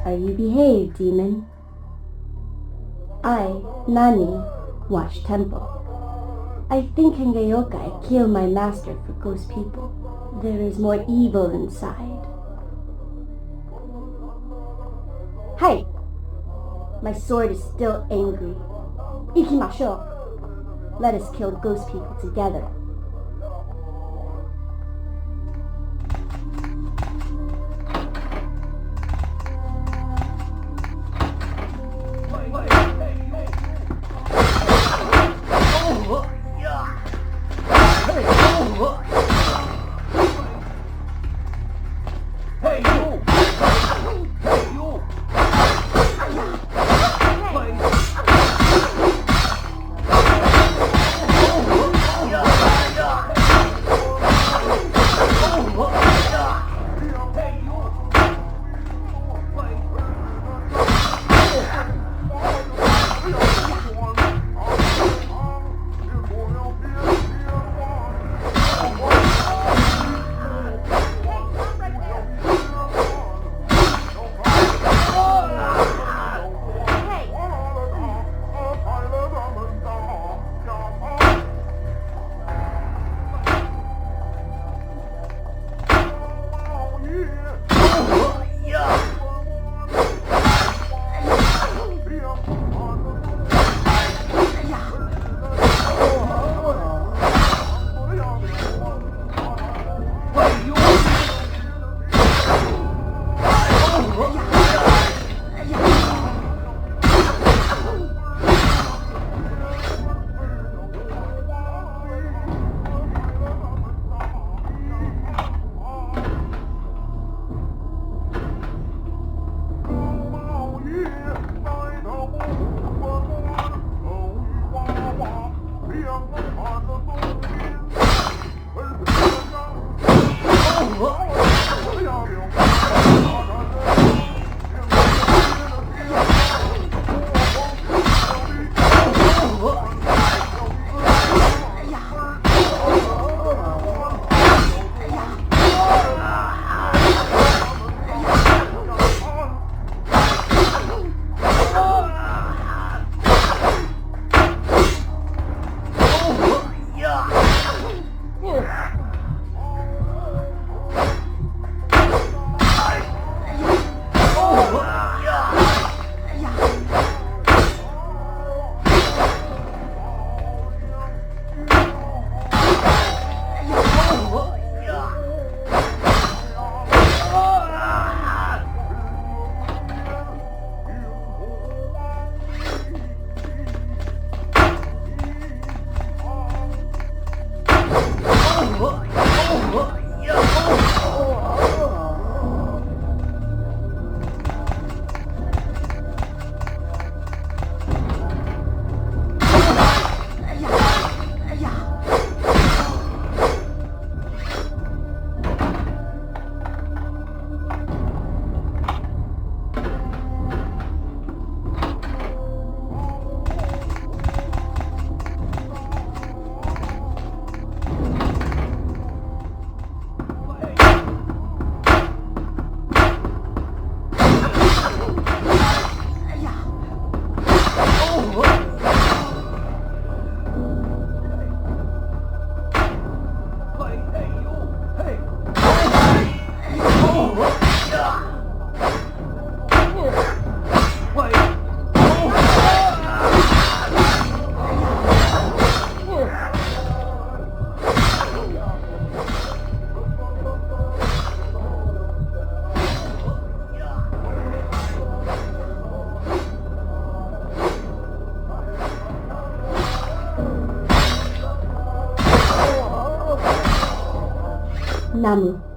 Are you behaved, demon? I, Nani, watch temple. I think Hengeyokai killed my master for ghost people. There is more evil inside. Hey! My sword is still angry. Ikimashou. Let us kill ghost people together. Yeah! Namu.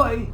Play.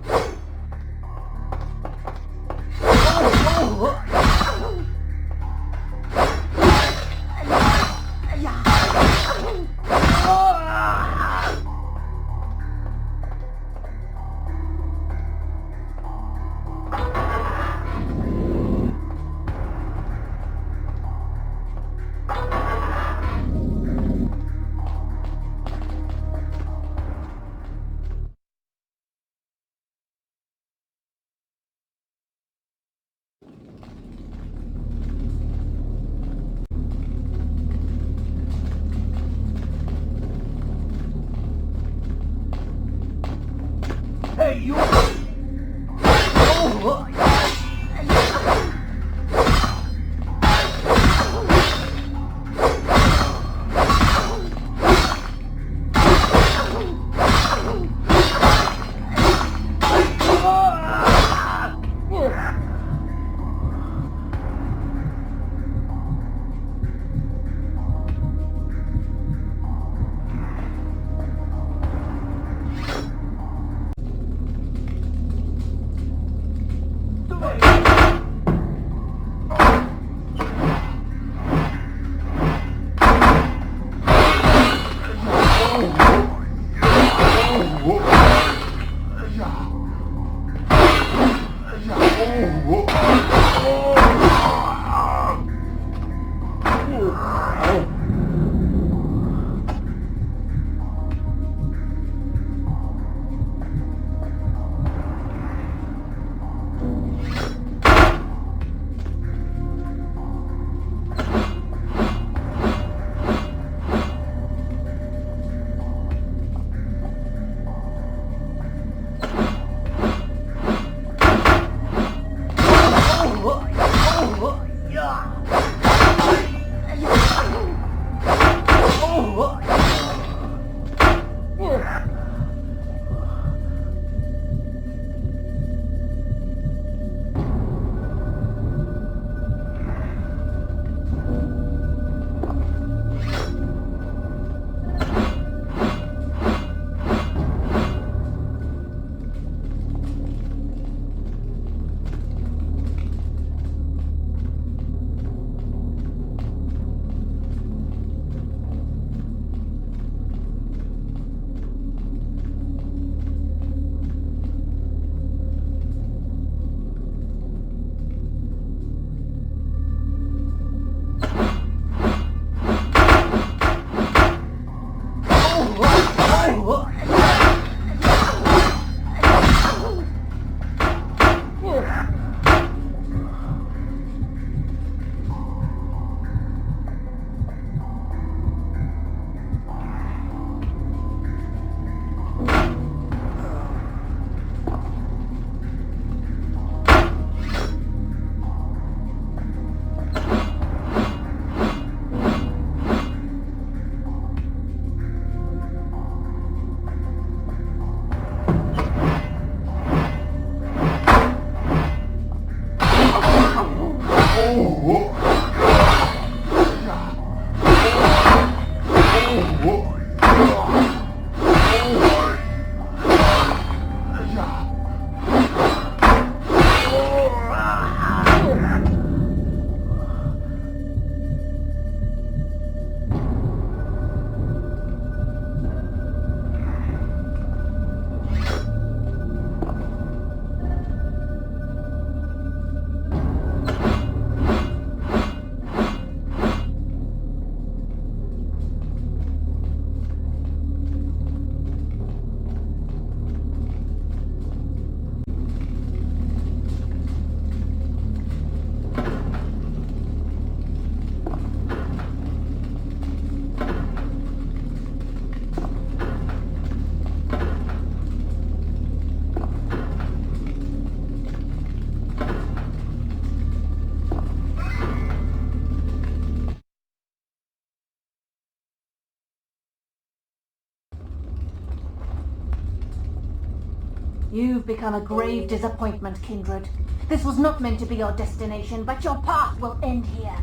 You've become a grave disappointment, Kindred. This was not meant to be your destination, but your path will end here.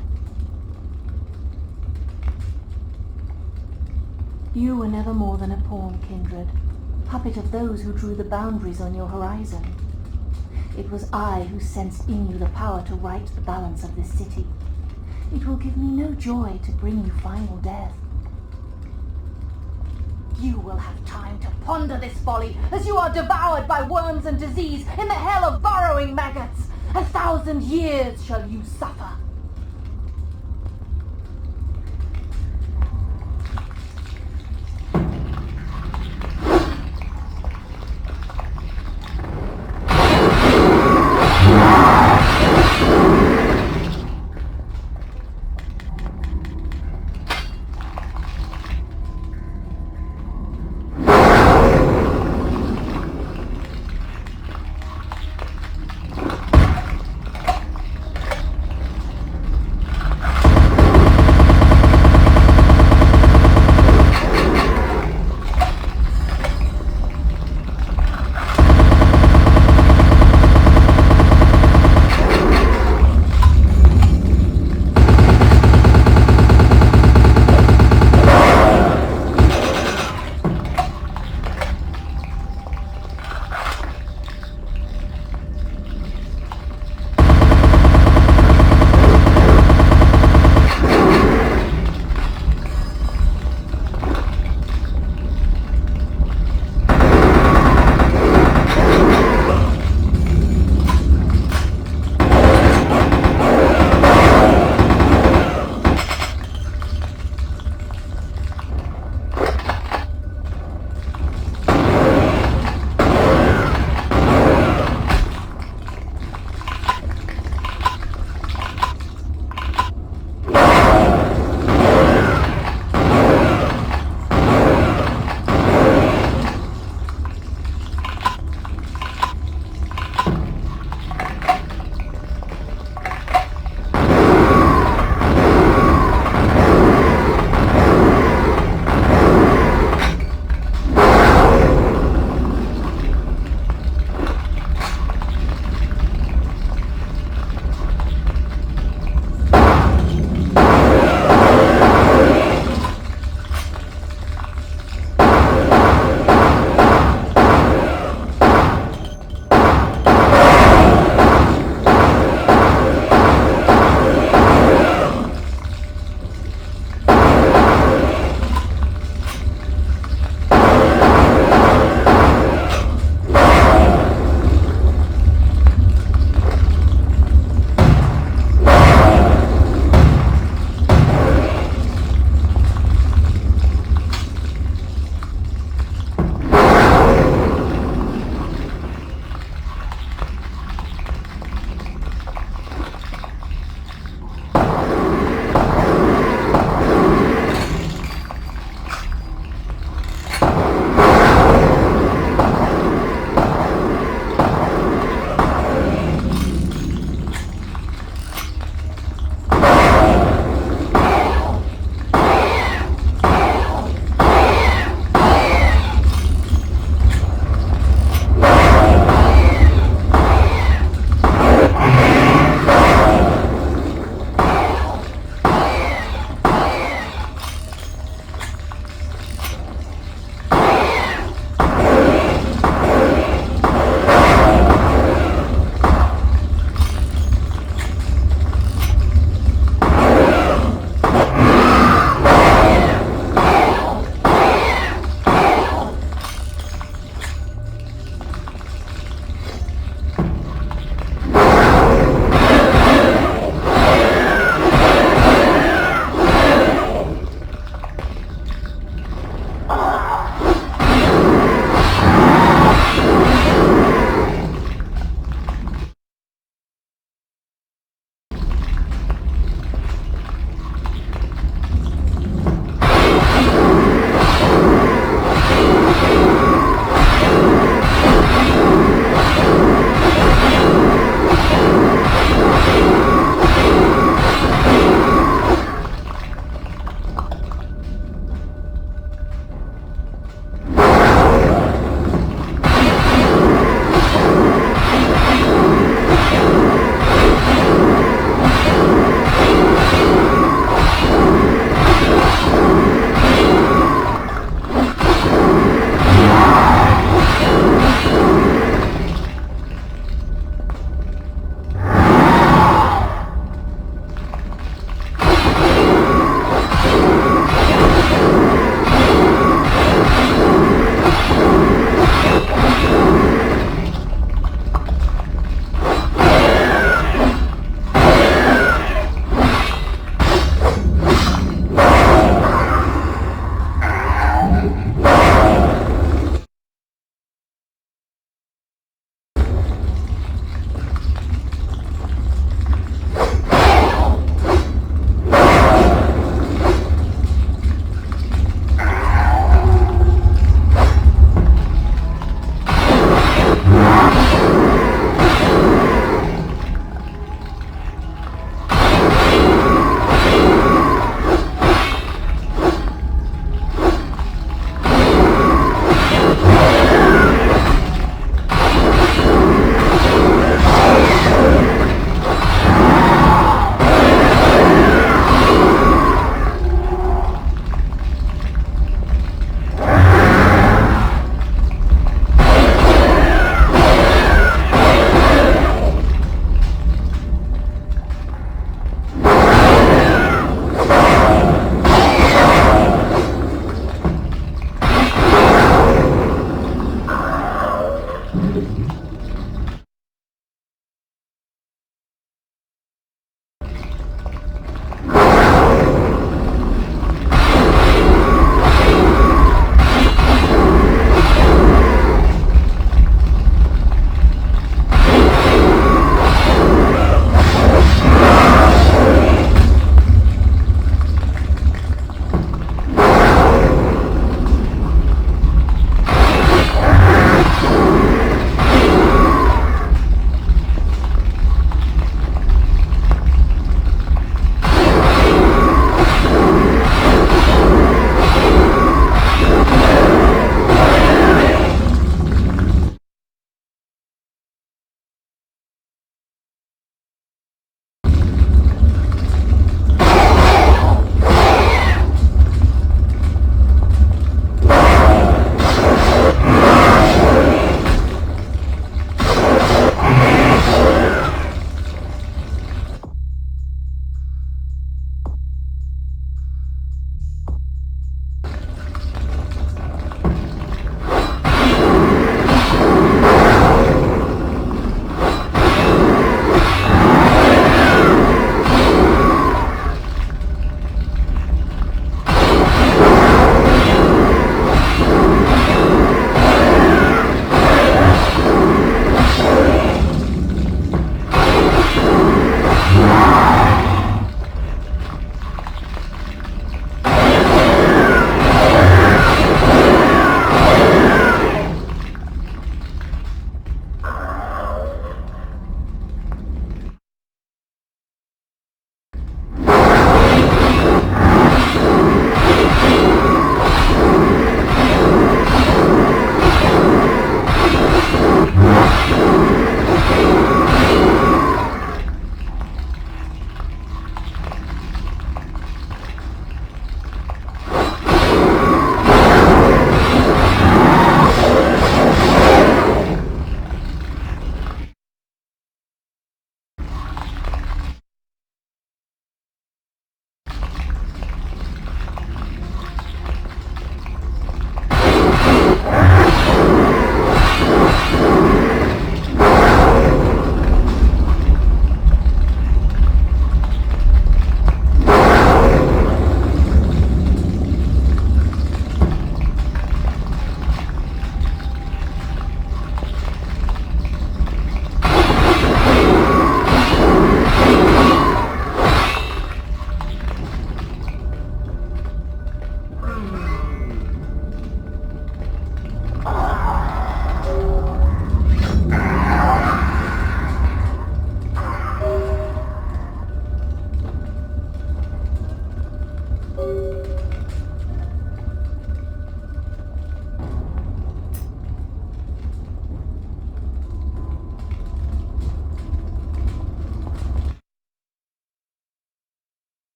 You were never more than a pawn, Kindred. Puppet of those who drew the boundaries on your horizon. It was I who sensed in you the power to right the balance of this city. It will give me no joy to bring you final death. You will have time to ponder this folly as you are devoured by worms and disease in the hell of burrowing maggots. 1,000 years shall you suffer.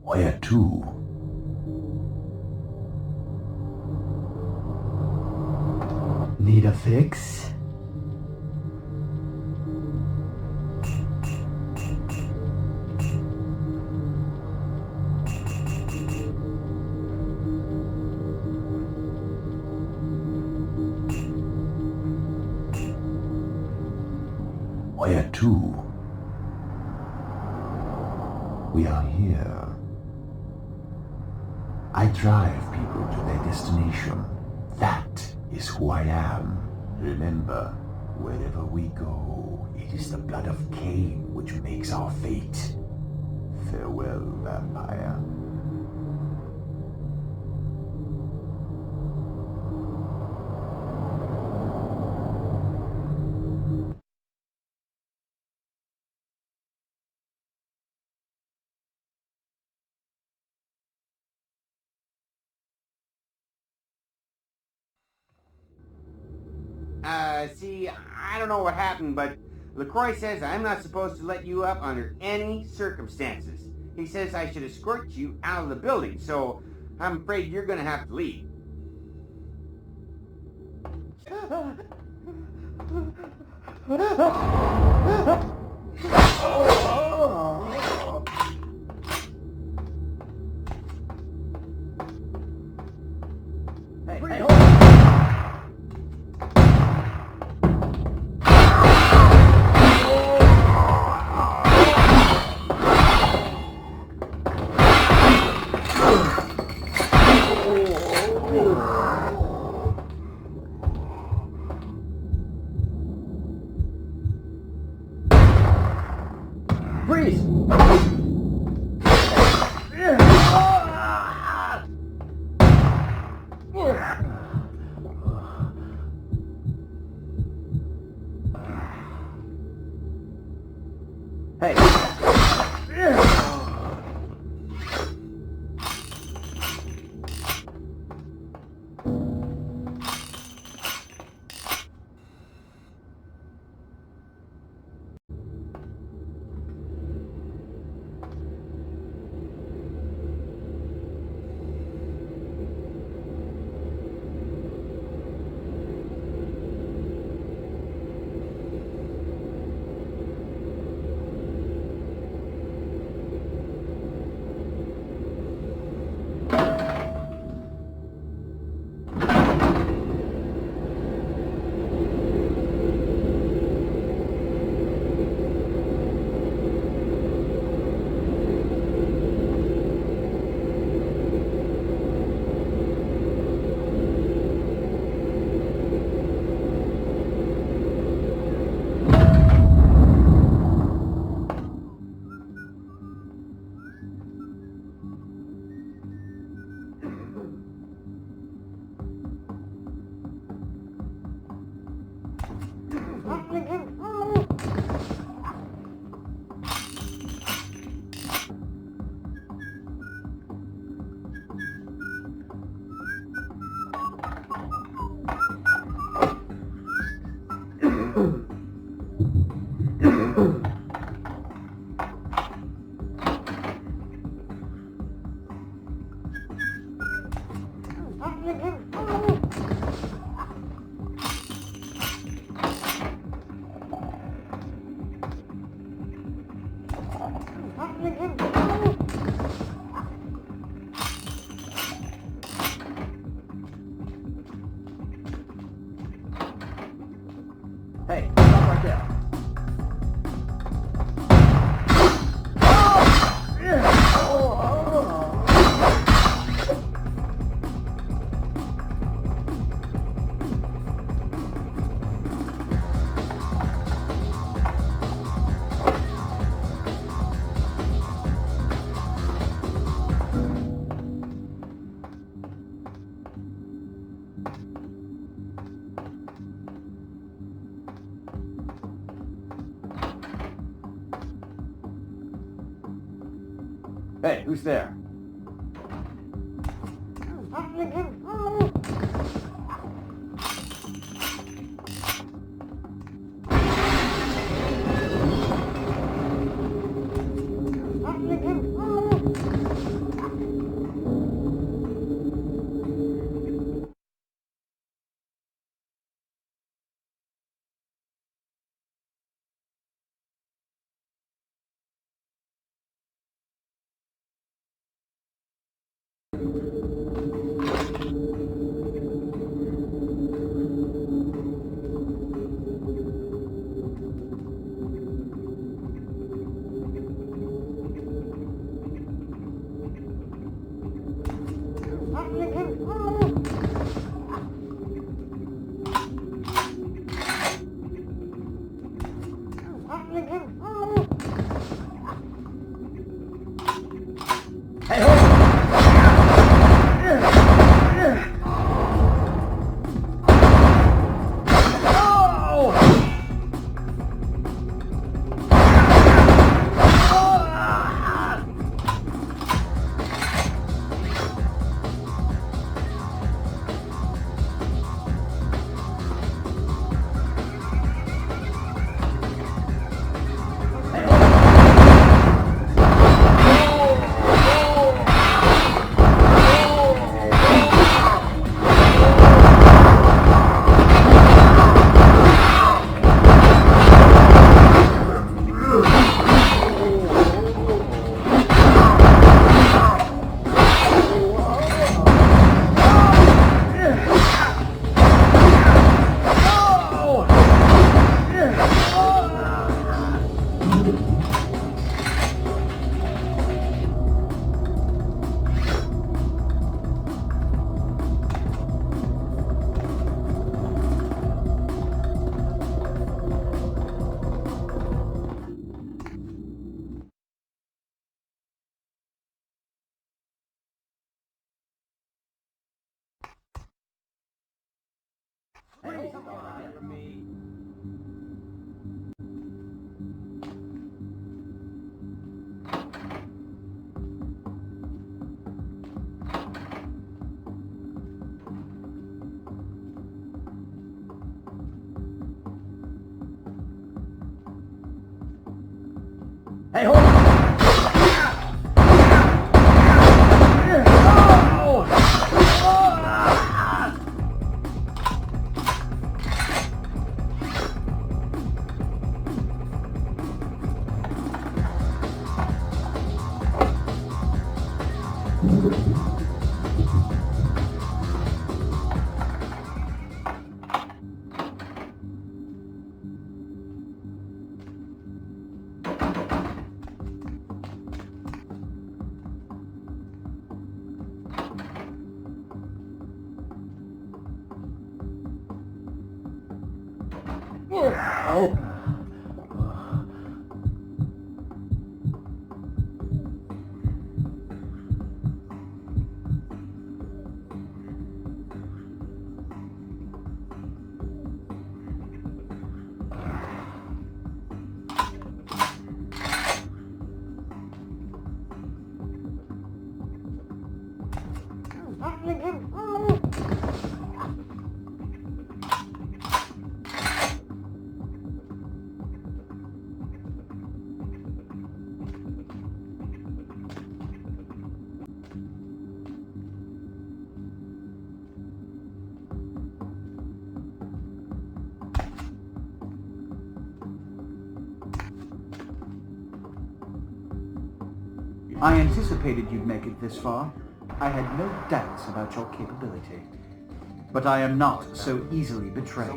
Where to? Need a fix? Where to? We are here. I drive people to their destination. That is who I am. Remember, wherever we go, it is the blood of Cain which makes our fate. Farewell, vampire. See, I don't know what happened, but LaCroix says I'm not supposed to let you up under any circumstances. He says I should escort you out of the building, so I'm afraid you're gonna have to leave. Freeze! Hey. Hey, stop right there. Hey, who's there? Hey, hold on! I anticipated you'd make it this far. I had no doubts about your capability. But I am not so easily betrayed.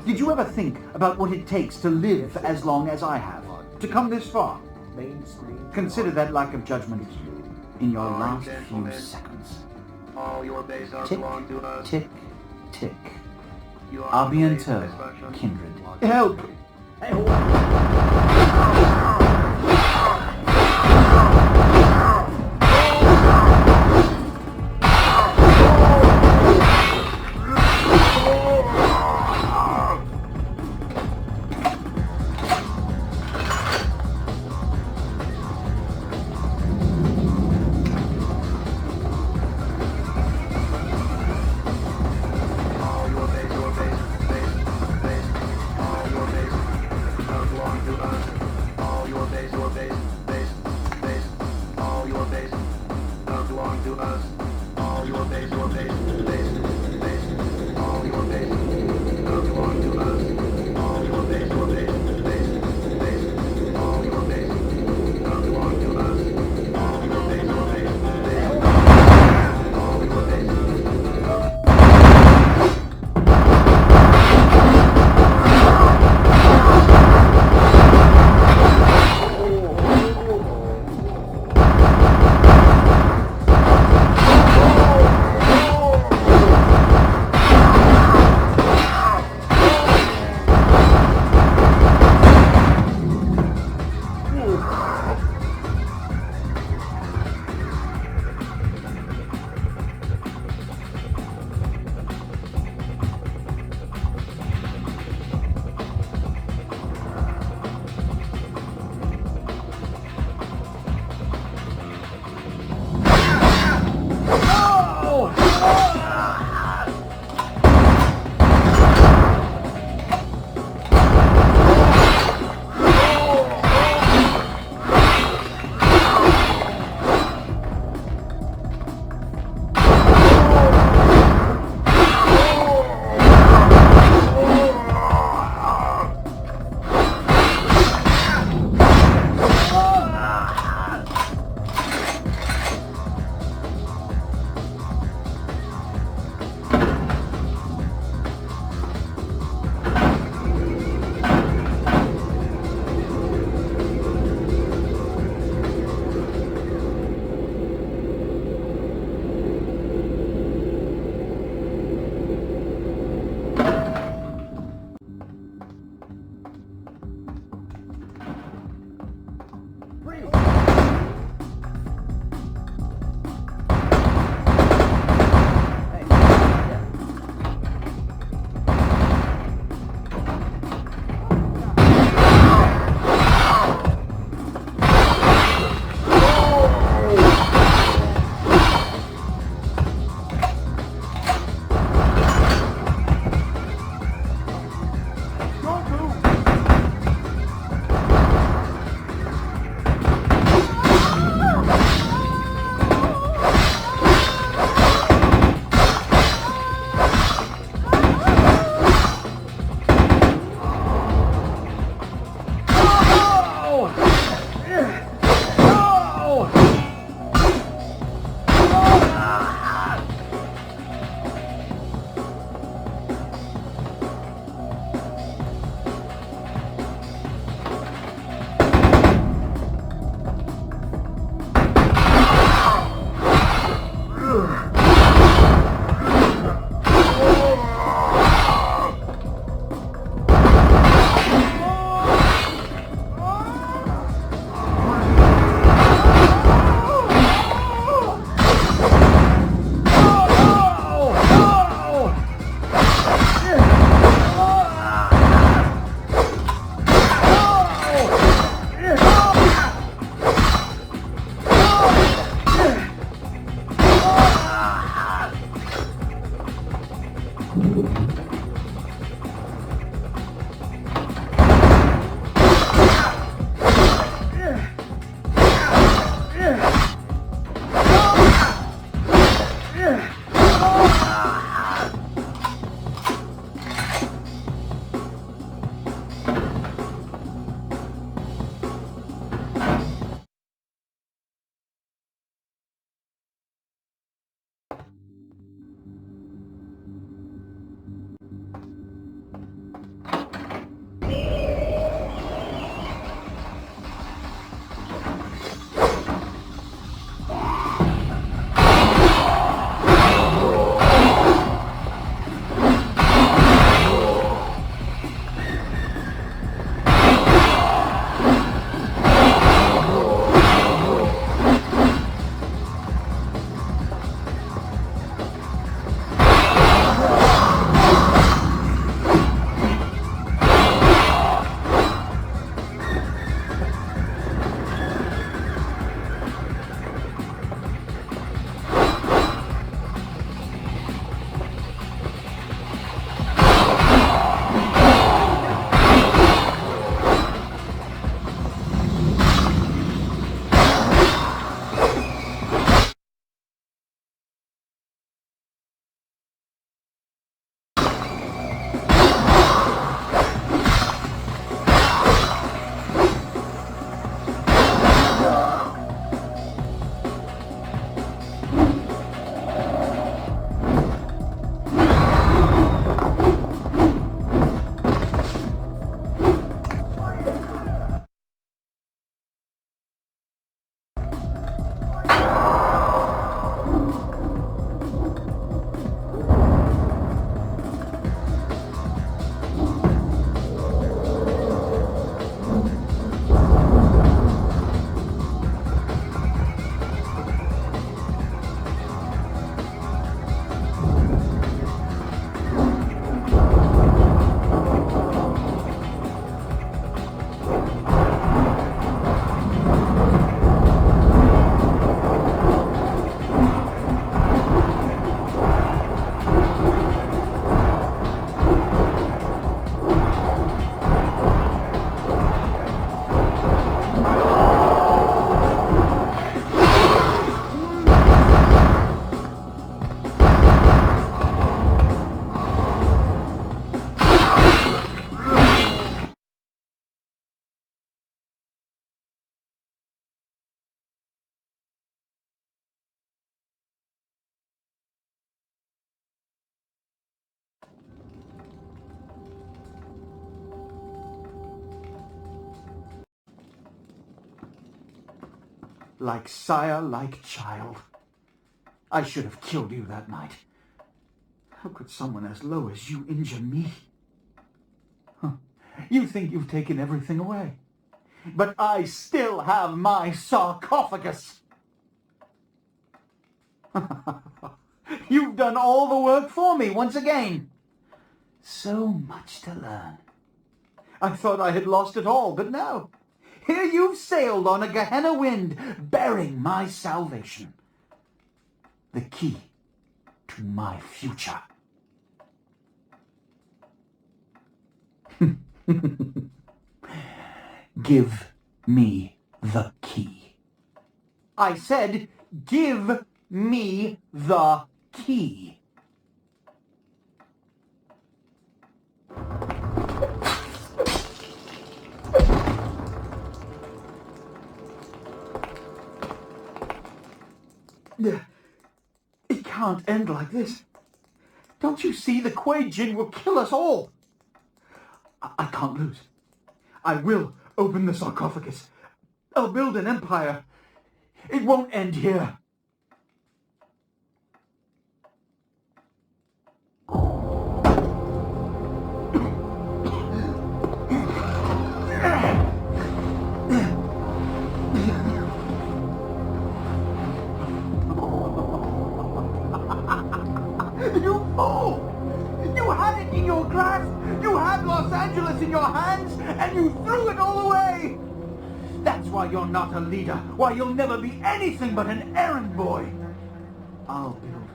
Did you ever think about what it takes to live as long as I have? To come this far? Consider that lack of judgment in your last few seconds. Tick, tick, tick. A bientôt, kindred. Help! like sire, like child. I should have killed you that night. How could someone as low as you injure me? Huh. You think you've taken everything away. But I still have my sarcophagus. You've done all the work for me once again. So much to learn. I thought I had lost it all, but no. Here you've sailed on a Gehenna wind, bearing my salvation. The key to my future. Give me the key. I said, give me the key. It can't end like this. Don't you see the Kuei Jin will kill us all? I can't lose. I will open the sarcophagus. I'll build an empire. It won't end here. You fool! You had it in your grasp! You had Los Angeles in your hands, and you threw it all away! That's why you're not a leader, why you'll never be anything but an errand boy. I'll build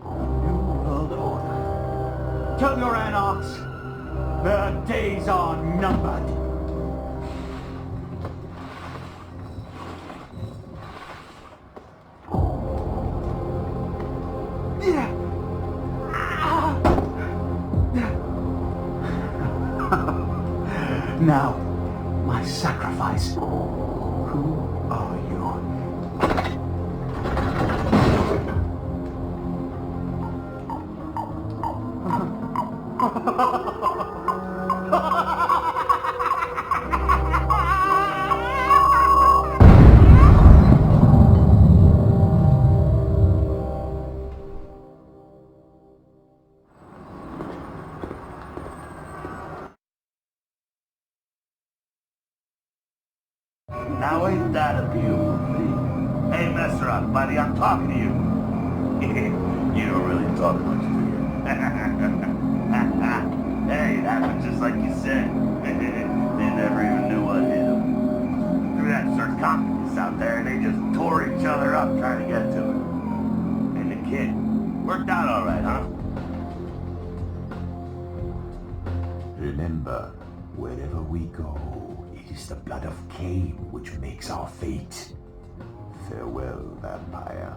a new world order. Tell your anarchs, their days are numbered. Now, my sacrifice. Who are you? Now ain't that a beautiful thing? Hey, mess around, buddy, I'm talking to you. You don't really talk much, do you? Hey, it happened just like you said. They never even knew what hit them. Through that sarcophagus out there, they just tore each other up trying to get to it. And the kid worked out all right, huh? Remember, wherever we go, it is the blood of Cain which makes our fate. Farewell, vampire.